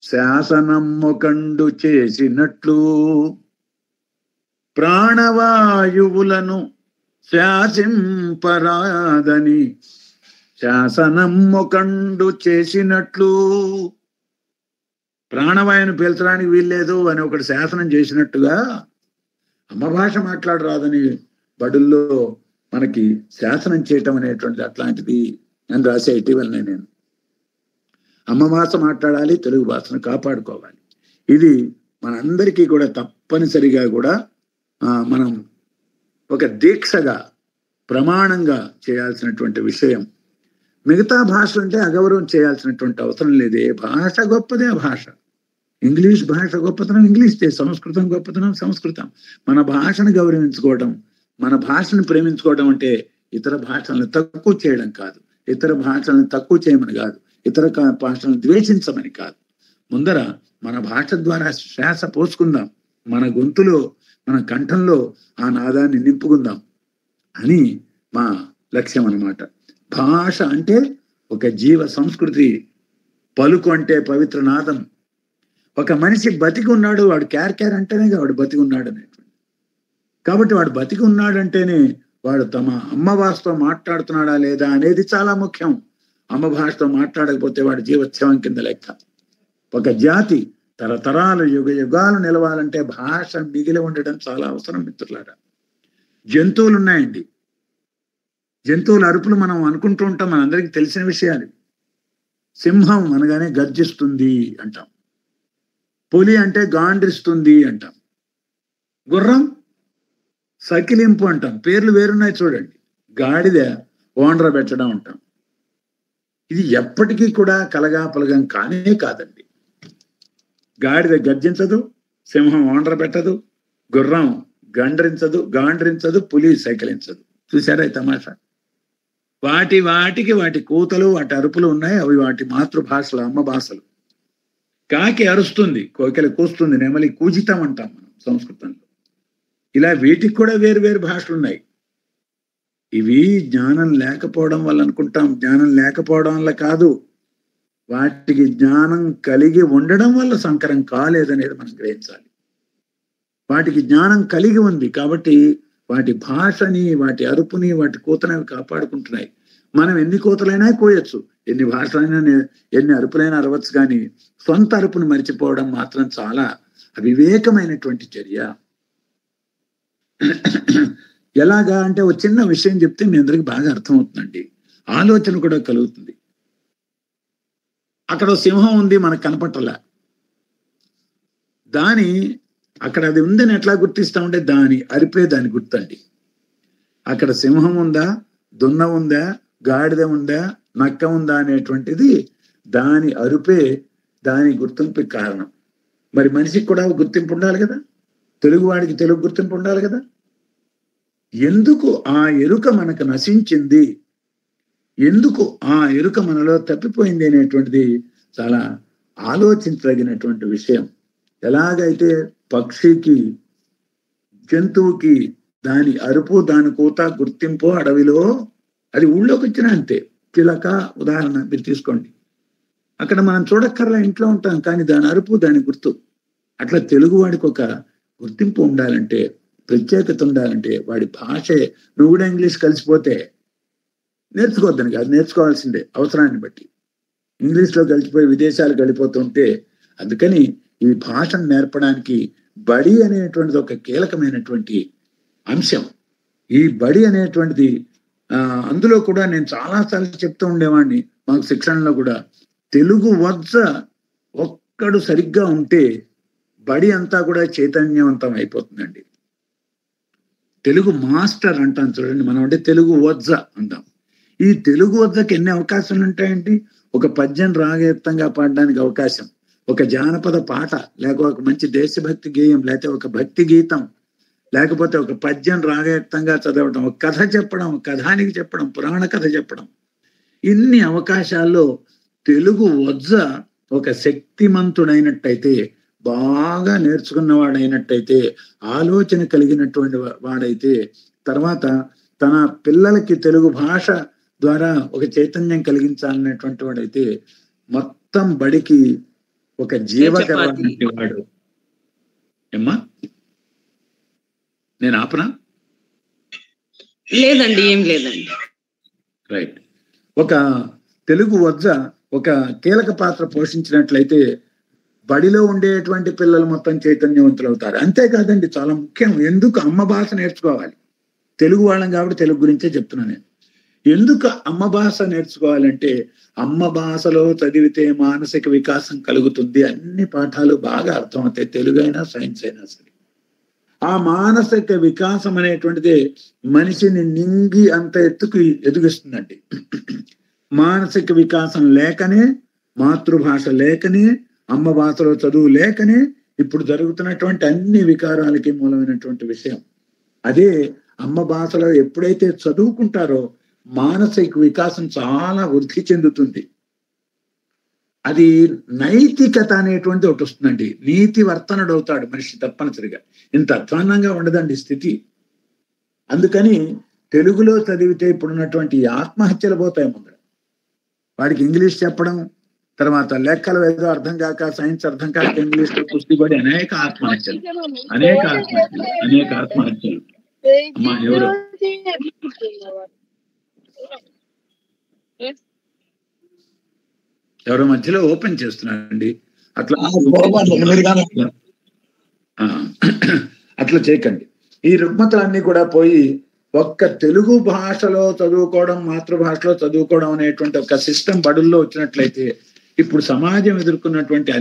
శాసనమ్ము కండు చేసినట్లు. ప్రాణవాయువులను శ్వాసింపరాదని శాసనమ్ము కండు చేసినట్లు. ప్రాణవాయువును పీల్చడానికి వీల్లేదు అని ఒకటి శాసనం చేసినట్టుగా అమ్మ భాష మాట్లాడరాదని బడుల్లో మనకి శాసనం చేయటం అనేటువంటిది అట్లాంటిది అని రాసే ఇటీవలనే నేను. అమ్మ భాష మాట్లాడాలి, తెలుగు భాషను కాపాడుకోవాలి. ఇది మనందరికీ కూడా తప్పనిసరిగా కూడా మనం ఒక దీక్షగా, ప్రమాణంగా చేయాల్సినటువంటి విషయం. మిగతా భాషలు అంటే అగౌరవం చేయాల్సినటువంటి అవసరం లేదే. భాష గొప్పదే భాష. ఇంగ్లీష్ భాష గొప్పతనం ఇంగ్లీష్దే, సంస్కృతం గొప్పతనం సంస్కృతం. మన భాషను గౌరవించుకోవడం, మన భాషను ప్రేమించుకోవడం అంటే ఇతర భాషలను తక్కువ చేయడం కాదు, ఇతర భాషలను తక్కువ చేయమని కాదు, ఇతర భాషలను ద్వేషించమని కాదు. ముందర మన భాష ద్వారా శ్వాస పోసుకుందాం, మన గొంతులో, మన కంఠంలో ఆ నాదాన్ని నింపుకుందాం అని మా లక్ష్యం అన్నమాట. భాష అంటే ఒక జీవ సంస్కృతి. పలుకు అంటే పవిత్ర నాదం. ఒక మనిషి బతికి ఉన్నాడు, వాడు క్యార్ అంటేనే వాడు బతికి ఉన్నాడు అనేటువంటి. కాబట్టి వాడు బతికి ఉన్నాడంటేనే వాడు తమ అమ్మ భాషతో మాట్లాడుతున్నాడా లేదా అనేది చాలా ముఖ్యం. అమ్మ భాషతో మాట్లాడకపోతే వాడు జీవోత్సవం కింద లెక్క. ఒక జాతి తరతరాలు యుగ యుగాలు నిలవాలంటే భాష మిగిలి ఉండడం చాలా అవసరం మిత్రులారా. జంతువులు ఉన్నాయండి, జంతువుల అరుపులు మనం అనుకుంటూ ఉంటాం, మనందరికీ తెలిసిన విషయాలు. సింహం అనగానే గర్జిస్తుంది అంటాం, పులి అంటే గాండ్రిస్తుంది అంటాం, గుర్రం సకిలింపు అంటాం. పేర్లు వేరున్నాయి చూడండి. గాడిద ఓండ్ర పెట్టడం అంటాం. ఇది ఎప్పటికీ కూడా కలగాపలగం కానే కాదండి. గాడిద గర్జించదు, సింహం ఓండ్ర పెట్టదు, గుర్రం గాండ్రించదు, పులి సైకిలించదు. చూసారా ఈ తమాషా? వాటికి వాటి కూతలు, వాటి అరుపులు ఉన్నాయి. అవి వాటి మాతృభాషలు, అమ్మ భాషలు. కాకి అరుస్తుంది, కోకిల కూస్తుంది, నెమలి కూజితం అంటాం మనం సంస్కృతంలో. ఇలా వీటికి కూడా వేరు వేరు భాషలు ఉన్నాయి. ఇవి జ్ఞానం లేకపోవడం వల్ల అనుకుంటాం, జ్ఞానం లేకపోవడం వల్ల కాదు. వాటికి జ్ఞానం కలిగి ఉండడం వల్ల సంకరం కాలేదనేది మనం గ్రహించాలి. వాటికి జ్ఞానం కలిగి ఉంది కాబట్టి వాటి భాషని, వాటి అరుపుని, వాటి కూతని కాపాడుకుంటున్నాయి. మనం ఎన్ని కూతలైనా కోయొచ్చు, ఎన్ని భాషలైనా, ఎన్ని అరుపులైనా అరవచ్చు, కానీ సొంత అరుపును మర్చిపోవడం మాత్రం చాలా అవివేకమైనటువంటి చర్య. ఎలాగా అంటే ఒక చిన్న విషయం చెప్తే మీ అందరికి బాగా అర్థమవుతుందండి, ఆలోచన కూడా కలుగుతుంది. అక్కడ సింహం ఉంది, మనకు కనపట్టలే. అక్కడ అది ఉందని ఎట్లా గుర్తిస్తామంటే దాని అరిపే దాని గుర్తండి. అక్కడ సింహం ఉందా, దున్న ఉందా, గాడిద ఉందా, నక్క ఉందా అనేటువంటిది దాని అరుపే దాని గుర్తింపు కారణం. మరి మనిషికి కూడా గుర్తింపు ఉండాలి కదా, తెలుగువాడికి తెలుగు గుర్తింపు ఉండాలి కదా. ఎందుకు ఆ ఎరుక మనకు నశించింది, ఎందుకు ఆ ఎరుక మనలో తప్పిపోయింది అనేటువంటిది చాలా ఆలోచించదగినటువంటి విషయం. ఎలాగైతే పక్షికి, జంతువుకి దాని అరుపు, దాని కూత గుర్తింపు అడవిలో, అది ఊళ్ళోకి వచ్చినా అంతే. చిలక ఉదాహరణ మీరు తీసుకోండి, అక్కడ మనం చూడక్కర్లా, ఇంట్లో ఉంటాం, కానీ దాని అరుపు, దాని గుర్తు. అట్లా తెలుగువాడికి ఒక గుర్తింపు ఉండాలంటే, ప్రత్యేకత ఉండాలంటే వాడి భాషే. నువ్వు కూడా ఇంగ్లీష్ కలిసిపోతే నేర్చుకోవద్దని కాదు, నేర్చుకోవాల్సిందే అవసరాన్ని బట్టి. ఇంగ్లీష్లో కలిసిపోయి విదేశాలు గడిపోతుంటే, అందుకని ఈ భాషను నేర్పడానికి బడి అనేటువంటిది ఒక కీలకమైనటువంటి అంశం. ఈ బడి అనేటువంటిది అందులో కూడా నేను చాలాసార్లు చెప్తూ ఉండేవాడిని, మాకు శిక్షణలో కూడా, తెలుగు వద్ద ఒక్కడు సరిగ్గా ఉంటే బడి అంతా కూడా చైతన్యవంతం అయిపోతుందండి. తెలుగు మాస్టర్ అంటాం చూడండి, మనం అంటే తెలుగు వద్ద అంటాం. ఈ తెలుగు వద్దకు ఎన్ని అవకాశాలు ఉంటాయండి. ఒక పద్యం రాగయుక్తంగా పాడడానికి అవకాశం, ఒక జానపద పాట, లేకపోతే ఒక మంచి దేశభక్తి గేయం, లేకపోతే ఒక భక్తి గీతం, లేకపోతే ఒక పద్యం రాగయుక్తంగా చదవడం, ఒక కథ చెప్పడం, కథానికి చెప్పడం, పురాణ కథ చెప్పడం. ఇన్ని అవకాశాల్లో తెలుగు వద్ద ఒక శక్తిమంతుడైనట్టయితే, బాగా నేర్చుకున్నవాడైనట్టయితే, ఆలోచన కలిగినటువంటి వాడైతే, తర్వాత తన పిల్లలకి తెలుగు భాష ద్వారా ఒక చైతన్యం కలిగించాలనేటువంటి వాడైతే, మొత్తం బడికి ఒక జీవకరమైనటువంటి వాడు. ఏమ్మా, నేను ఆపనా? లేదండి, ఏం లేదండి. రైట్. ఒక తెలుగు వద్ద ఒక కీలక పాత్ర పోషించినట్లయితే బడిలో ఉండేటువంటి పిల్లలు మొత్తం చైతన్యవంతులు అవుతారు. అంతేకాదండి, చాలా ముఖ్యం, ఎందుకు అమ్మ భాష నేర్చుకోవాలి. తెలుగు వాళ్ళం కాబట్టి తెలుగు గురించే చెప్తున్నా నేను. ఎందుకు అమ్మ భాష నేర్చుకోవాలంటే, అమ్మ భాషలో చదివితే మానసిక వికాసం కలుగుతుంది. అన్ని పాఠాలు బాగా అర్థమవుతాయి, తెలుగు అయినా సైన్స్ అయినా సరే. ఆ మానసిక వికాసం అనేటువంటిదే మనిషిని నింగి అంత ఎత్తుకు ఎదిగిస్తుందండి. మానసిక వికాసం లేకనే, మాతృభాష లేకనే, అమ్మ భాషలో చదువు లేకనే ఇప్పుడు జరుగుతున్నటువంటి అన్ని వికారాలకి మూలమైనటువంటి విషయం అదే. అమ్మ భాషలో ఎప్పుడైతే చదువుకుంటారో మానసిక వికాసం చాలా వృద్ధి చెందుతుంది. అది నైతికత అనేటువంటి ఒకటి వస్తుందండి. నీతి వర్తనుడు అవుతాడు మనిషి తప్పనిసరిగా. ఇంత అధ్వాన్నంగా ఉండదండి స్థితి. అందుకని తెలుగులో చదివితే ఇప్పుడున్నటువంటి ఆత్మహత్యలు పోతాయి. ముందర వాడికి ఇంగ్లీష్ చెప్పడం, తర్వాత లెక్కలు ఏదో అర్థం కాక, సైన్స్ అర్థం కాక ఇంగ్లీష్ లో కుస్తీ పడి అనేక ఆత్మహత్యలు. అమ్మా ఎవరు ఎవరో మధ్యలో ఓపెన్ చేస్తున్నారండి. అట్లా చేయకండి. ఈ రుగ్మతలన్నీ కూడా పోయి ఒక్క తెలుగు భాషలో చదువుకోవడం, మాతృభాషలో చదువుకోవడం అనేటువంటి ఒక సిస్టమ్ బడుల్లో వచ్చినట్లయితే ఇప్పుడు సమాజం ఎదుర్కొన్నటువంటి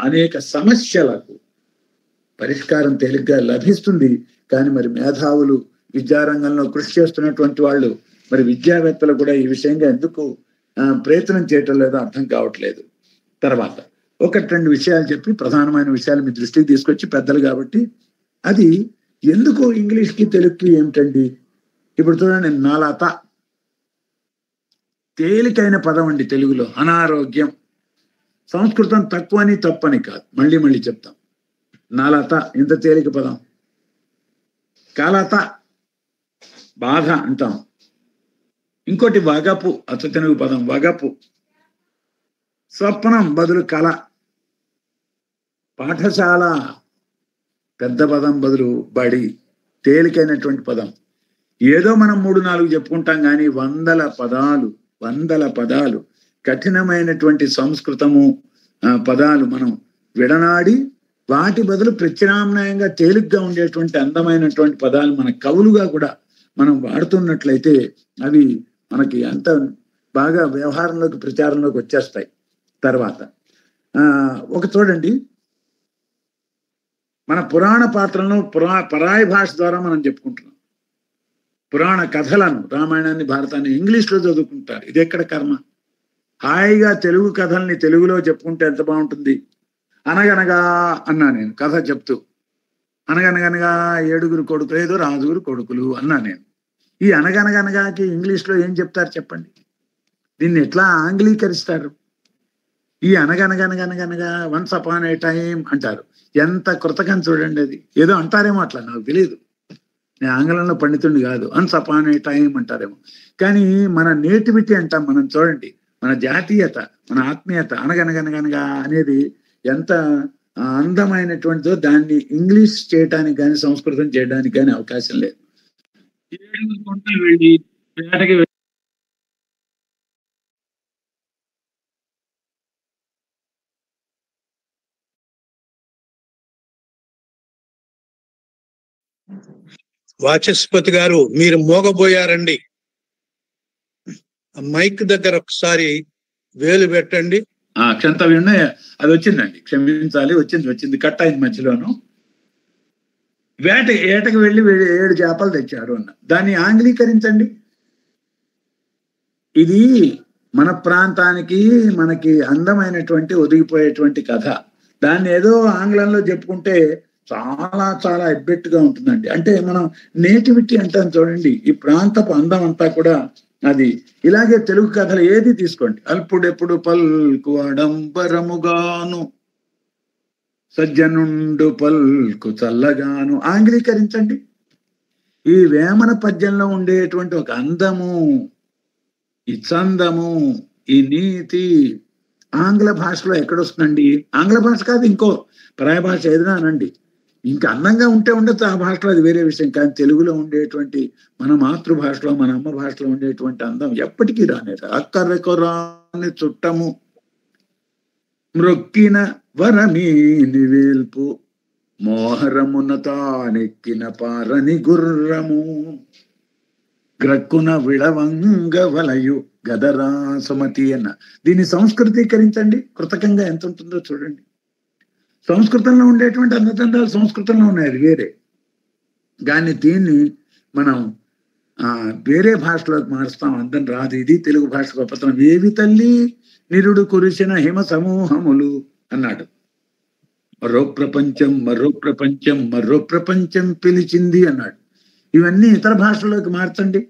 అనేక సమస్యలకు పరిష్కారం తేలిగ్గా లభిస్తుంది. కానీ మరి మేధావులు, విద్యారంగంలో కృషి చేస్తున్నటువంటి వాళ్ళు, మరి విద్యావేత్తలు కూడా ఈ విషయంగా ఎందుకు ప్రయత్నం చేయటం లేదో అర్థం కావట్లేదు. తర్వాత ఒకటి రెండు విషయాలు చెప్పి, ప్రధానమైన విషయాలు మీ దృష్టికి తీసుకొచ్చి, పెద్దలు కాబట్టి, అది ఎందుకు ఇంగ్లీష్కి తెలుగుకి ఏమిటండి. ఇప్పుడు చూడండి, తేలికైన పదం అండి తెలుగులో అనారోగ్యం. సంస్కృతం తక్కువని తప్పని కాదు, మళ్ళీ మళ్ళీ చెప్తాం. నలత ఇంత తేలిక పదం. కలత బాధ అంటాం. ఇంకోటి వగపు, అచ్చ తెలుగు పదం వగపు. స్వప్నం బదులు కళ. పాఠశాల పెద్ద పదం బదులు బడి, తేలికైనటువంటి పదం. ఏదో మనం 3-4 చెప్పుకుంటాం కానీ వందల పదాలు కఠినమైనటువంటి సంస్కృతము పదాలు మనం విడనాడి వాటి బదులు ప్రత్యామ్నాయంగా తేలిగ్గా ఉండేటువంటి అందమైనటువంటి పదాలు మన కవులుగా కూడా మనం వాడుతున్నట్లయితే అవి మనకి అంత బాగా వ్యవహారంలోకి ప్రచారంలోకి వచ్చేస్తాయి. తర్వాత ఒక చూడండి, మన పురాణ పాత్రలను పరాయి భాష ద్వారా మనం చెప్పుకుంటున్నాం. పురాణ కథలను, రామాయణాన్ని, భారతాన్ని ఇంగ్లీష్లో చదువుకుంటారు. ఇది ఎక్కడ కర్మ? హాయిగా తెలుగు కథల్ని తెలుగులో చెప్పుకుంటే ఎంత బాగుంటుంది. అనగనగా అన్నా నేను కథ చెప్తూ, అనగనగనగా 7 కొడుకులు, ఏదో రాజుగురు కొడుకులు అన్నా నేను. ఈ అనగనగనగాకి ఇంగ్లీష్లో ఏం చెప్తారు చెప్పండి? దీన్ని ఎట్లా ఆంగ్లీకరిస్తారు? ఈ అనగనగనగనగనగా వన్స్ అపాన్ ఏ టైం అంటారు. ఎంత కృతకం చూడండి. అది ఏదో అంటారేమో, అట్లా నాకు తెలియదు, నేను ఆంగ్లంలో పండితుడిని కాదు. వన్స్ అపాన్ ఏ టైం అంటారేమో, కానీ మన నేటివిటీ అంటాం మనం. చూడండి, మన జాతీయత, మన ఆత్మీయత అనగనగనగనగా అనేది ఎంత అందమైనటువంటిదో దాన్ని ఇంగ్లీష్ చేయడానికి కానీ సంస్కృతం చేయడానికి కానీ అవకాశం లేదు. 7 గుంటలు వెళ్ళి వేటకి వాచస్పతి గారు మీరు మోగబోయారండి. మైక్ దగ్గర ఒకసారి వేలు పెట్టండి. క్షంతవ్యం అది వచ్చిందండి, క్షమించాలి, వచ్చింది కట్ అయింది మధ్యలోను. ఏటకి వెళ్ళి 7 చేపలు తెచ్చారు అన్న, దాన్ని ఆంగ్లీకరించండి. ఇది మన ప్రాంతానికి మనకి అందమైనటువంటి ఒదిగిపోయేటువంటి కథ. దాన్ని ఏదో ఆంగ్లంలో చెప్పుకుంటే చాలా చాలా ఎబ్బెట్టుగా ఉంటుందండి. అంటే మనం నేటివిటీ అంటాం చూడండి, ఈ ప్రాంతపు అందం అంతా కూడా అది. ఇలాగే తెలుగు కథలు ఏది తీసుకోండి, అల్పుడెప్పుడు పల్కు అడంబరముగాను, సజ్జనుండు పల్కు చల్లగాను, ఆంగ్లీకరించండి. ఈ వేమన పద్యంలో ఉండేటువంటి ఒక అందము, ఈ చందము, ఈ నీతి ఆంగ్ల భాషలో ఎక్కడొస్తుందండి? ఆంగ్ల భాష కాదు, ఇంకో పరాయ భాష ఏదైనా అనండి, ఇంకా అందంగా ఉంటే ఉండొచ్చు ఆ భాషలో, అది వేరే విషయం. కానీ తెలుగులో ఉండేటువంటి మన మాతృభాషలో, మన అమ్మ భాషలో ఉండేటువంటి అందం ఎప్పటికీ రానేది. అక్కరెకొరాని చుట్టము మ్రొక్కిన వరమీని వేల్పు, మోహరమున తానెక్కిన పారని గుర్రము, గ్రక్కున విడవంగ వలయు గదరా సుమతి అన్న. దీన్ని సంస్కృతీకరించండి, కృతకంగా ఎంత ఉంటుందో చూడండి. సంస్కృతంలో ఉండేటువంటి అందచందాలు సంస్కృతంలో ఉన్నాయి, అది వేరే. కానీ దీన్ని మనం వేరే భాషలోకి మారుస్తాం, అందం రాదు. ఇది తెలుగు భాష గొప్పతనం. ఏవి తల్లి నిరుడు కురిసిన హిమ సమూహములు అన్నాడు. మరో ప్రపంచం పిలిచింది అన్నాడు. ఇవన్నీ ఇతర భాషల్లోకి మార్చండి.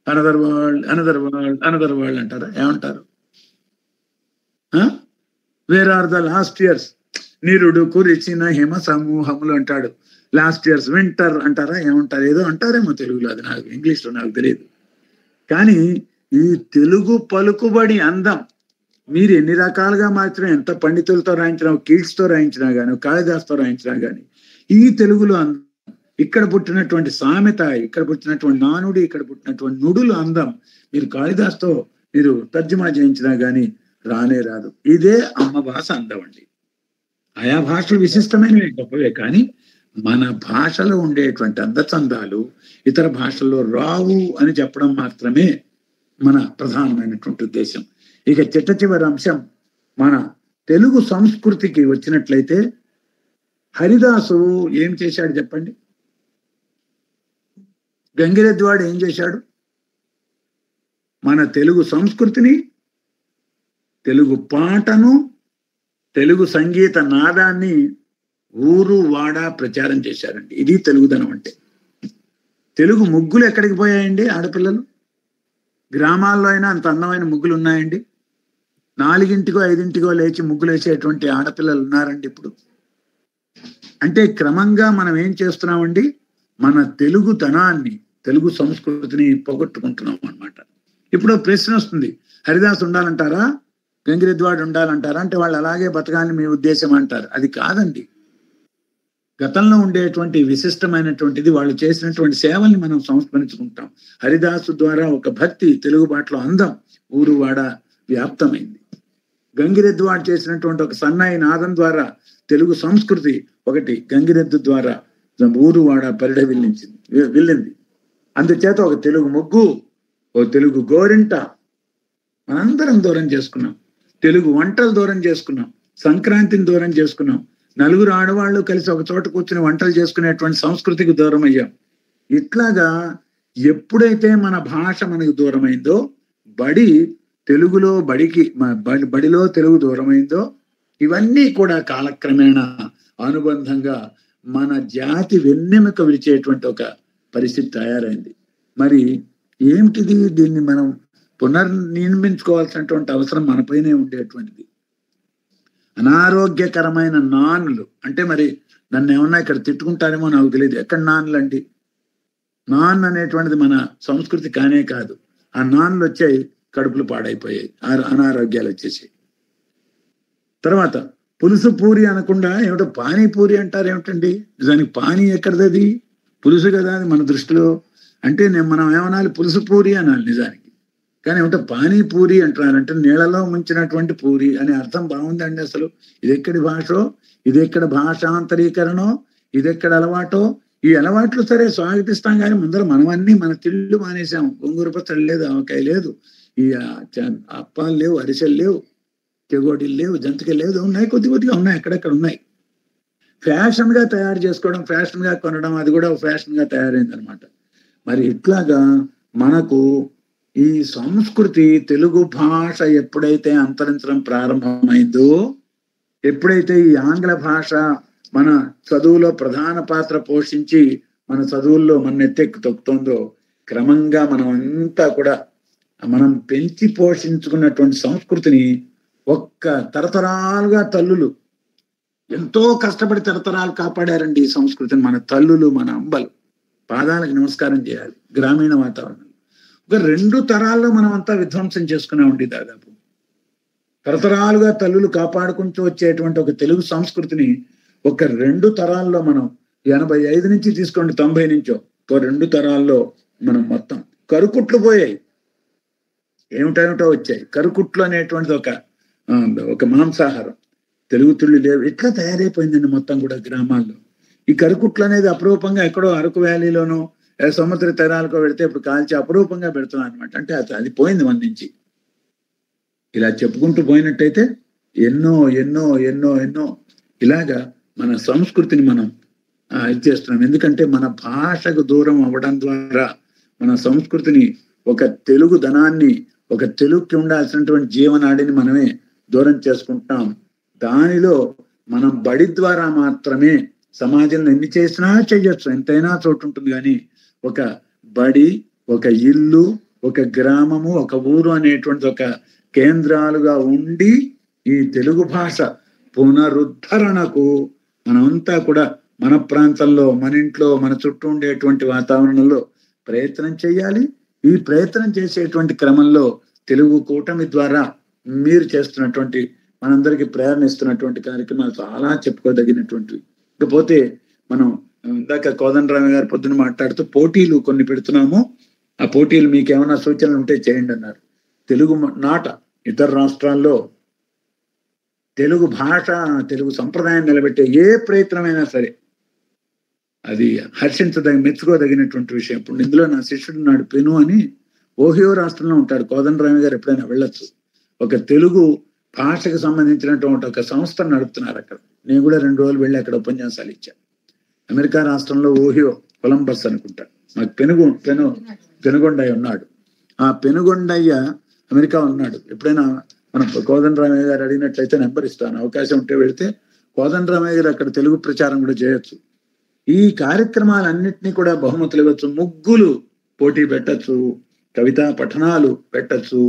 అనదర్ వరల్డ్ అంటారా? ఏమంటారు? Where are the last years, నిరుడు కురిచిన హిమ సమూహములు అంటాడు. లాస్ట్ ఇయర్స్ వింటర్ అంటారా? ఏమంటారు? ఏదో అంటారేమో తెలుగులో, అది నాకు ఇంగ్లీష్లో నాకు తెలియదు. కానీ ఈ తెలుగు పలుకుబడి అందం మీరు ఎన్ని రకాలుగా మార్చినా, ఎంత పండితులతో రాయించినా, కీట్స్తో రాయించినా కానీ, కాళిదాస్తో రాయించినా కానీ, ఈ తెలుగులో అందం, ఇక్కడ పుట్టినటువంటి సామెత, ఇక్కడ పుట్టినటువంటి నానుడి, ఇక్కడ పుట్టినటువంటి నుడులు అందం మీరు కాళిదాస్తో మీరు తర్జుమా చేయించినా కానీ రానే రాదు. ఇదే అమ్మ భాష అందం అండి. ఆయా భాషలు విశిష్టమైనవి, గొప్పవే. కానీ మన భాషలో ఉండేటువంటి అందచందాలు ఇతర భాషల్లో రావు అని చెప్పడం మాత్రమే మన ప్రధానమైనటువంటి ఉద్దేశం. ఇక చిట్ట అంశం మన తెలుగు సంస్కృతికి వచ్చినట్లయితే, హరిదాసు ఏం చేశాడు చెప్పండి? గంగిరెద్దువాడు ఏం చేశాడు? మన తెలుగు సంస్కృతిని, తెలుగు పాటను, తెలుగు సంగీత నాదాన్ని ఊరు వాడ ప్రచారం చేశారండి. ఇది తెలుగుదనం అంటే. తెలుగు ముగ్గులు ఎక్కడికి పోయాయండి? ఆడపిల్లలు గ్రామాల్లో అయినా అంత అందమైన ముగ్గులు ఉన్నాయండి? 4 5 లేచి ముగ్గులు వేసేటువంటి ఆడపిల్లలు ఉన్నారండి ఇప్పుడు? అంటే క్రమంగా మనం ఏం చేస్తున్నామండి, మన తెలుగుతనాన్ని, తెలుగు సంస్కృతిని పోగొట్టుకుంటున్నాం అన్నమాట. ఇప్పుడు ప్రశ్న వస్తుంది, హరిదాస్ ఉండాలంటారా, గంగిరెద్దువాడు ఉండాలంటారా అంటే వాళ్ళు అలాగే బతకాలని మీ ఉద్దేశం అంటారు. అది కాదండి. గతంలో ఉండేటువంటి విశిష్టమైనటువంటిది వాళ్ళు చేసినటువంటి సేవల్ని మనం సంస్మరించుకుంటాం. హరిదాసు ద్వారా ఒక భక్తి, తెలుగు బాటలో అందం ఊరువాడ వ్యాప్తమైంది. గంగిరెద్దువాడు చేసినటువంటి ఒక సన్నాయి నాదం ద్వారా తెలుగు సంస్కృతి ఒకటి గంగిరెద్దు ద్వారా ఊరువాడ పరిడ వెళ్ళింది. అందుచేత ఒక తెలుగు ముగ్గు, ఓ తెలుగు గోరింట మనందరం దూరం చేసుకున్నాం. తెలుగు వంటలు దూరం చేసుకున్నాం, సంక్రాంతిని దూరం చేసుకున్నాం. 4 ఆడవాళ్ళు కలిసి ఒక చోట కూర్చుని వంటలు చేసుకునేటువంటి సంస్కృతికి దూరం అయ్యాం. ఇట్లాగా ఎప్పుడైతే మన భాష మనకు దూరమైందో, తెలుగులో బడిలో తెలుగు దూరమైందో, ఇవన్నీ కూడా కాలక్రమేణా అనుబంధంగా మన జాతి వెన్నెముక విరిచేటువంటి ఒక పరిస్థితి తయారైంది. మరి ఏమిటిది? దీన్ని మనం పునర్నిర్మించుకోవాల్సినటువంటి అవసరం మనపైనే ఉండేటువంటిది. అనారోగ్యకరమైన నాన్లు అంటే, మరి నన్ను ఏమన్నా ఇక్కడ తిట్టుకుంటారేమో నాకు తెలియదు, ఎక్కడ నాన్లు అండి? నాన్ అనేటువంటిది మన సంస్కృతి కానే కాదు. ఆ నాన్లు వచ్చాయి, కడుపులు పాడైపోయాయి, అనారోగ్యాలు వచ్చేసాయి. తర్వాత పులుసు పూరి అనకుండా ఏమిటో పానీపూరి అంటారు. ఏమిటండి నిజానికి? పానీ ఎక్కడది? పులుసు కదా అది మన దృష్టిలో. అంటే మనం ఏమనాలి, పులుసు పూరి అనాలి నిజానికి. కానీ ఏమిటో పానీపూరి అంటున్నారంటే నీళ్ళలో ముంచినటువంటి పూరి అనే అర్థం బాగుందండి. అసలు ఇది ఎక్కడి భాషో, ఇది ఎక్కడ భాషాంతరీకరణో, ఇది ఎక్కడ అలవాటో? ఈ అలవాట్లు సరే స్వాగతిస్తాం, కానీ ముందర మనమన్నీ మన తిళ్ళు మానేసాం. గోంగూర పచ్చడి లేదు, ఆవకాయ లేదు, ఈ అప్పాలు లేవు, అరిసెలు లేవు, చెగోడీలు లేవు, జంతికలు లేవు. ఉన్నాయి, కొద్దిగా ఉన్నాయి, అక్కడెక్కడ ఉన్నాయి. ఫ్యాషన్ గా తయారు చేసుకోవడం, ఫ్యాషన్ గా కొనడం, అది కూడా ఫ్యాషన్ గా తయారైంది అనమాట. మరి ఇట్లాగా మనకు ఈ సంస్కృతి, తెలుగు భాష ఎప్పుడైతే అంతరించడం ప్రారంభమైందో, ఎప్పుడైతే ఈ ఆంగ్ల భాష మన చదువులో ప్రధాన పాత్ర పోషించి మన చదువుల్లో మన ఎత్తెక్కి తొక్కుతుందో, క్రమంగా మనం అంతా కూడా మనం పెంచి పోషించుకున్నటువంటి సంస్కృతిని తరతరాలుగా తల్లులు ఎంతో కష్టపడి తరతరాలు కాపాడారండి ఈ సంస్కృతిని. మన తల్లులు, మన అంబలు పాదాలకు నమస్కారం చేయాలి. గ్రామీణ వాతావరణం ఒక 2 తరాల్లో మనం అంతా విధ్వంసం చేసుకున్నామండి. దాదాపు తరతరాలుగా తల్లులు కాపాడుకుంటూ వచ్చేటువంటి ఒక తెలుగు సంస్కృతిని ఒక 2 తరాల్లో మనం 85 నుంచి తీసుకోండి, 90 నుంచో, ఒక 2 తరాల్లో మనం మొత్తం కరుకుట్లు పోయాయి. ఏమిటేమిటో వచ్చాయి. కరుకుట్లు అనేటువంటిది ఒక మాంసాహారం, తెలుగు తిళ్ళు లేవు. ఎట్లా తయారైపోయిందండి మొత్తం కూడా గ్రామాల్లో. ఈ కరుకుట్లు అనేది అపురూపంగా ఎక్కడో అరకు వ్యాలీలోనో సముద్ర తీరాలకో పెడితే ఇప్పుడు కాల్చి అపురూపంగా పెడుతున్నాను అనమాట. అంటే అది పోయింది మన నుంచి. ఇలా చెప్పుకుంటూ పోయినట్టయితే ఎన్నో ఎన్నో ఎన్నో ఎన్నో ఇలాగా మన సంస్కృతిని మనం ఇది చేస్తున్నాం. ఎందుకంటే మన భాషకు దూరం అవ్వడం ద్వారా మన సంస్కృతిని, ఒక తెలుగు ధనాన్ని, ఒక తెలుగుకి ఉండాల్సినటువంటి జీవనాడిని మనమే దూరం చేసుకుంటాం. దానిలో మనం బడి ద్వారా మాత్రమే సమాజంలో ఎన్ని చేసినా చెయ్యొచ్చు, ఎంతైనా చోటు ఉంటుంది. కానీ ఒక బడి, ఒక ఇల్లు, ఒక గ్రామము, ఒక ఊరు అనేటువంటి ఒక కేంద్రాలుగా ఉండి ఈ తెలుగు భాష పునరుద్ధరణకు మనమంతా కూడా మన ప్రాంతంలో, మన ఇంట్లో, మన చుట్టూ ఉండేటువంటి వాతావరణంలో ప్రయత్నం చేయాలి. ఈ ప్రయత్నం చేసేటువంటి క్రమంలో తెలుగు కూటమి ద్వారా మీరు చేస్తున్నటువంటి, మనందరికీ ప్రేరణ ఇస్తున్నటువంటి కార్యక్రమాలు చాలా చెప్పుకోదగినటువంటివి. ఇకపోతే మనం ఇందాక కోదండరామ గారు పొద్దున మాట్లాడుతూ పోటీలు కొన్ని పెడుతున్నాము. ఆ పోటీలు మీకు ఏమైనా సూచనలు ఉంటే చేయండి అన్నారు. తెలుగు నాట ఇతర రాష్ట్రాల్లో తెలుగు భాష, తెలుగు సంప్రదాయం నిలబెట్టే ఏ ప్రయత్నమైనా సరే అది మెచ్చుకోదగినటువంటి విషయం. ఇప్పుడు ఇందులో నా శిష్యుడు నాడు పెను అని ఓహియో రాష్ట్రంలో ఉంటాడు. కోదండరామ గారు ఎప్పుడైనా వెళ్ళొచ్చు. ఒక తెలుగు భాషకు సంబంధించినటువంటి ఒక సంస్థను నడుపుతున్నారు అక్కడ. నేను కూడా 2 రోజులు వెళ్ళి అక్కడ ఉపన్యాసాలు ఇచ్చాను. అమెరికా రాష్ట్రంలో ఓహియో, కొలంబస్ అనుకుంటా. మాకు పెనుగొండయ్య ఉన్నాడు. ఆ పెనుగొండయ్య అమెరికా ఉన్నాడు. ఎప్పుడైనా మనం కోదండరామయ్య గారు అడిగినట్లయితే నెంబర్ ఇస్తాను, అవకాశం ఉంటే వెళితే కోదండరామయ్య గారు అక్కడ తెలుగు ప్రచారం కూడా చేయొచ్చు. ఈ కార్యక్రమాలన్నింటినీ కూడా బహుమతులు ఇవ్వచ్చు, ముగ్గులు పోటీ పెట్టచ్చు, కవితా పఠనాలు పెట్టచ్చు,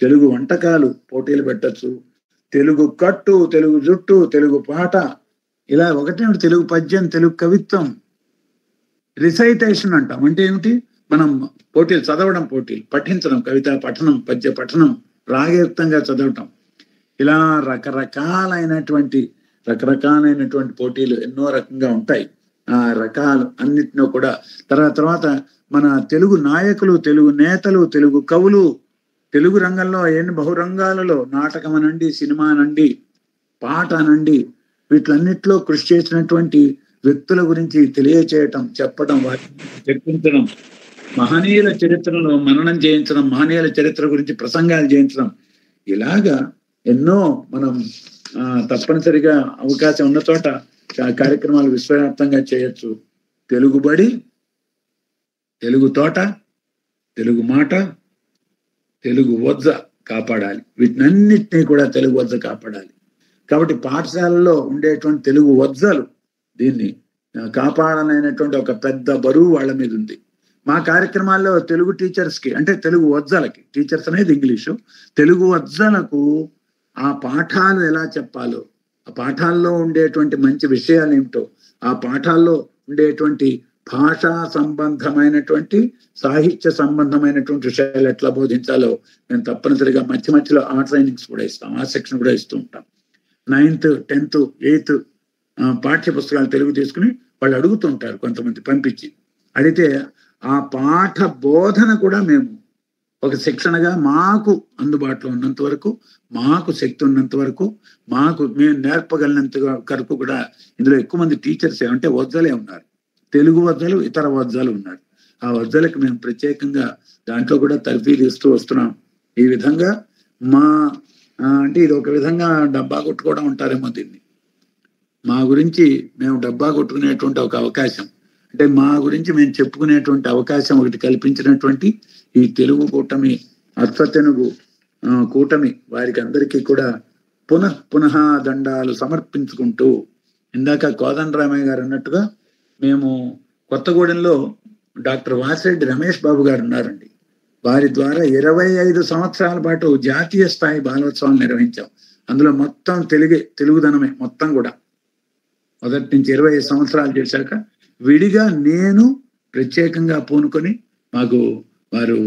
తెలుగు వంటకాలు పోటీలు పెట్టచ్చు, తెలుగు కట్టు, తెలుగు జుట్టు, తెలుగు పాట, ఇలా ఒకటే తెలుగు పద్యం, తెలుగు కవిత్వం, రిసైటేషన్ అంటాం. అంటే ఏమిటి? మనం పోటీలు చదవడం, పోటీలు పఠించడం, కవితా పఠనం, పద్య పఠనం, రాగయుక్తంగా చదవటం, ఇలా రకరకాలైనటువంటి పోటీలు ఎన్నో రకంగా ఉంటాయి. ఆ రకాలు అన్నిటినో కూడా తర్వాత మన తెలుగు నాయకులు, తెలుగు నేతలు, తెలుగు కవులు, తెలుగు రంగంలో బహురంగాలలో నాటకం అనండి, సినిమా అనండి, పాట అనండి, వీటిలన్నిట్లో కృషి చేసినటువంటి వ్యక్తుల గురించి తెలియచేయటం, చెప్పడం, వాటిని చర్చించడం, మహనీయుల చరిత్రను మననం చేయించడం, మహనీయుల చరిత్ర గురించి ప్రసంగాలు చేయించడం, ఇలాగా ఎన్నో మనం తప్పనిసరిగా అవకాశం ఉన్న చోట కార్యక్రమాలు విశ్వవ్యాప్తంగా చేయొచ్చు. తెలుగు బడి, తెలుగు తోట, తెలుగు మాట, తెలుగు వజ్జ కాపాడాలి. వీటినన్నిటినీ కూడా తెలుగు వజ్జ కాపాడాలి. కాబట్టి పాఠశాలలో ఉండేటువంటి తెలుగు వజ్జలు దీన్ని కాపాడాలనేటువంటి ఒక పెద్ద బరువు వాళ్ళ మీద ఉంది. మా కార్యక్రమాల్లో తెలుగు టీచర్స్కి, అంటే తెలుగు వజ్జలకి, టీచర్స్ అనేది ఇంగ్లీషు, తెలుగు వజ్జలకు ఆ పాఠాలు ఎలా చెప్పాలో, ఆ పాఠాల్లో ఉండేటువంటి మంచి విషయాలు ఏమిటో, ఆ పాఠాల్లో ఉండేటువంటి భాషా సంబంధమైనటువంటి, సాహిత్య సంబంధమైనటువంటి విషయాలు ఎట్లా బోధించాలో మేము తప్పనిసరిగా మధ్యలో ఆ ట్రైనింగ్స్ కూడా ఇస్తాం, ఆ సెక్షన్ కూడా ఇస్తూ ఉంటాం. 9th, 10th, 8th పాఠ్య పుస్తకాలు తెలుగు తీసుకుని వాళ్ళు అడుగుతుంటారు, కొంతమంది పంపించి అడిగితే ఆ పాఠ బోధన కూడా మేము ఒక శిక్షణగా మాకు అందుబాటులో ఉన్నంత వరకు, మాకు శక్తి ఉన్నంత వరకు, మేము నేర్పగలిగినంత వరకు కూడా, ఇందులో ఎక్కువ మంది టీచర్స్ అంటే వజ్జలే ఉన్నారు, తెలుగు వజ్జలు, ఇతర వజ్జలు ఉన్నారు. ఆ వజ్జలకు మేము ప్రత్యేకంగా దాంట్లో కూడా తర్ఫీదు ఇస్తూ వస్తున్నాం. ఈ విధంగా అంటే ఇది ఒక విధంగా డబ్బా కొట్టుకోవడం ఉంటారేమో దీన్ని. మా గురించి మేము డబ్బా కొట్టుకునేటువంటి ఒక అవకాశం, అంటే మా గురించి మేము చెప్పుకునేటువంటి అవకాశం ఒకటి కల్పించినటువంటి ఈ తెలుగు కూటమి, అశ్వతెనుగు కూటమి వారికి అందరికీ కూడా పునః దండాలు సమర్పించుకుంటూ, ఇందాక కోదండరామయ్య గారు అన్నట్టుగా మేము కొత్తగూడెంలో డాక్టర్ వాసిరెడ్డి రమేష్ బాబు గారు ఉన్నారండి. వారి ద్వారా 25 సంవత్సరాల పాటు జాతీయ స్థాయి బాలోత్సవాలు నిర్వహించాం. అందులో మొత్తం తెలుగుదనమే మొత్తం కూడా. మొదటి నుంచి 25 సంవత్సరాలు చేశాక విడిగా నేను ప్రత్యేకంగా పూనుకొని, మాకు వారు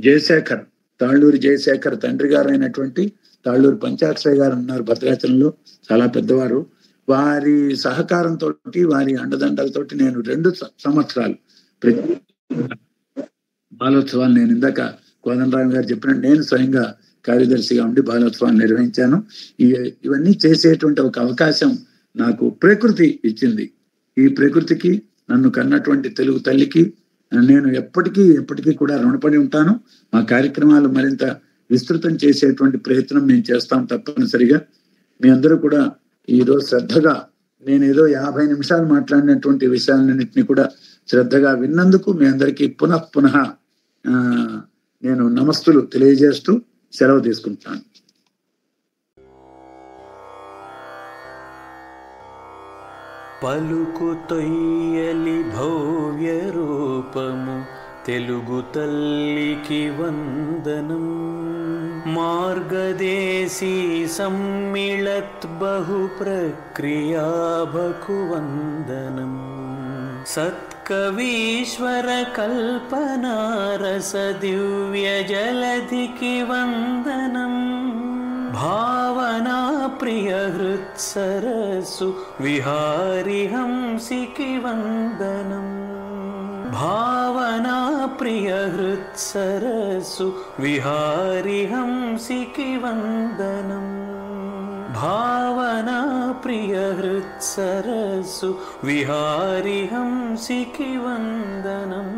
జయశేఖర్, తాళ్ళూరి జయశేఖర్ తండ్రి గారు అయినటువంటి తాళ్ళూరి పంచాక్షరయ్య గారు ఉన్నారు భద్రాచలంలో, చాలా పెద్దవారు. వారి సహకారంతో, వారి అండదండలతోటి నేను 2 సంవత్సరాలు బాలోత్సవాలు, నేను ఇందాక కోదండరామ్ గారు చెప్పినట్టు నేను స్వయంగా కార్యదర్శిగా ఉండి బాలోత్సవాలు నిర్వహించాను. ఇవన్నీ చేసేటువంటి ఒక అవకాశం నాకు ప్రకృతి ఇచ్చింది. ఈ ప్రకృతికి, నన్ను కన్నటువంటి తెలుగు తల్లికి నేను ఎప్పటికీ కూడా రుణపడి ఉంటాను. మా కార్యక్రమాలు మరింత విస్తృతం చేసేటువంటి ప్రయత్నం మేము చేస్తాం తప్పనిసరిగా. మీ అందరూ కూడా ఈరోజు శ్రద్ధగా, నేను ఏదో 50 నిమిషాలు మాట్లాడినటువంటి విషయాలన్నింటినీ కూడా శ్రద్ధగా విన్నందుకు మీ అందరికీ పునః నేను నమస్తులు తెలియజేస్తూ సెలవు తీసుకుంటాను. పలుకు తొయ్యలి భవ్య రూపము తెలుగు తల్లికి వందనం. మార్గదేశీ సమ్మిళత్ బహు ప్రక్రియా భకు వందనం. సత్కవీశ్వర కల్పనారస దివ్య జలధికి వందనం. భావనా ప్రియ హృత్సరసు విహారి హంసికి వందనం. భావనా ప్రియ హృత్సరసు విహారి హంసికి వందనం. భావనా ప్రియ హృత్సరసు విహారి హంసికి వందనం.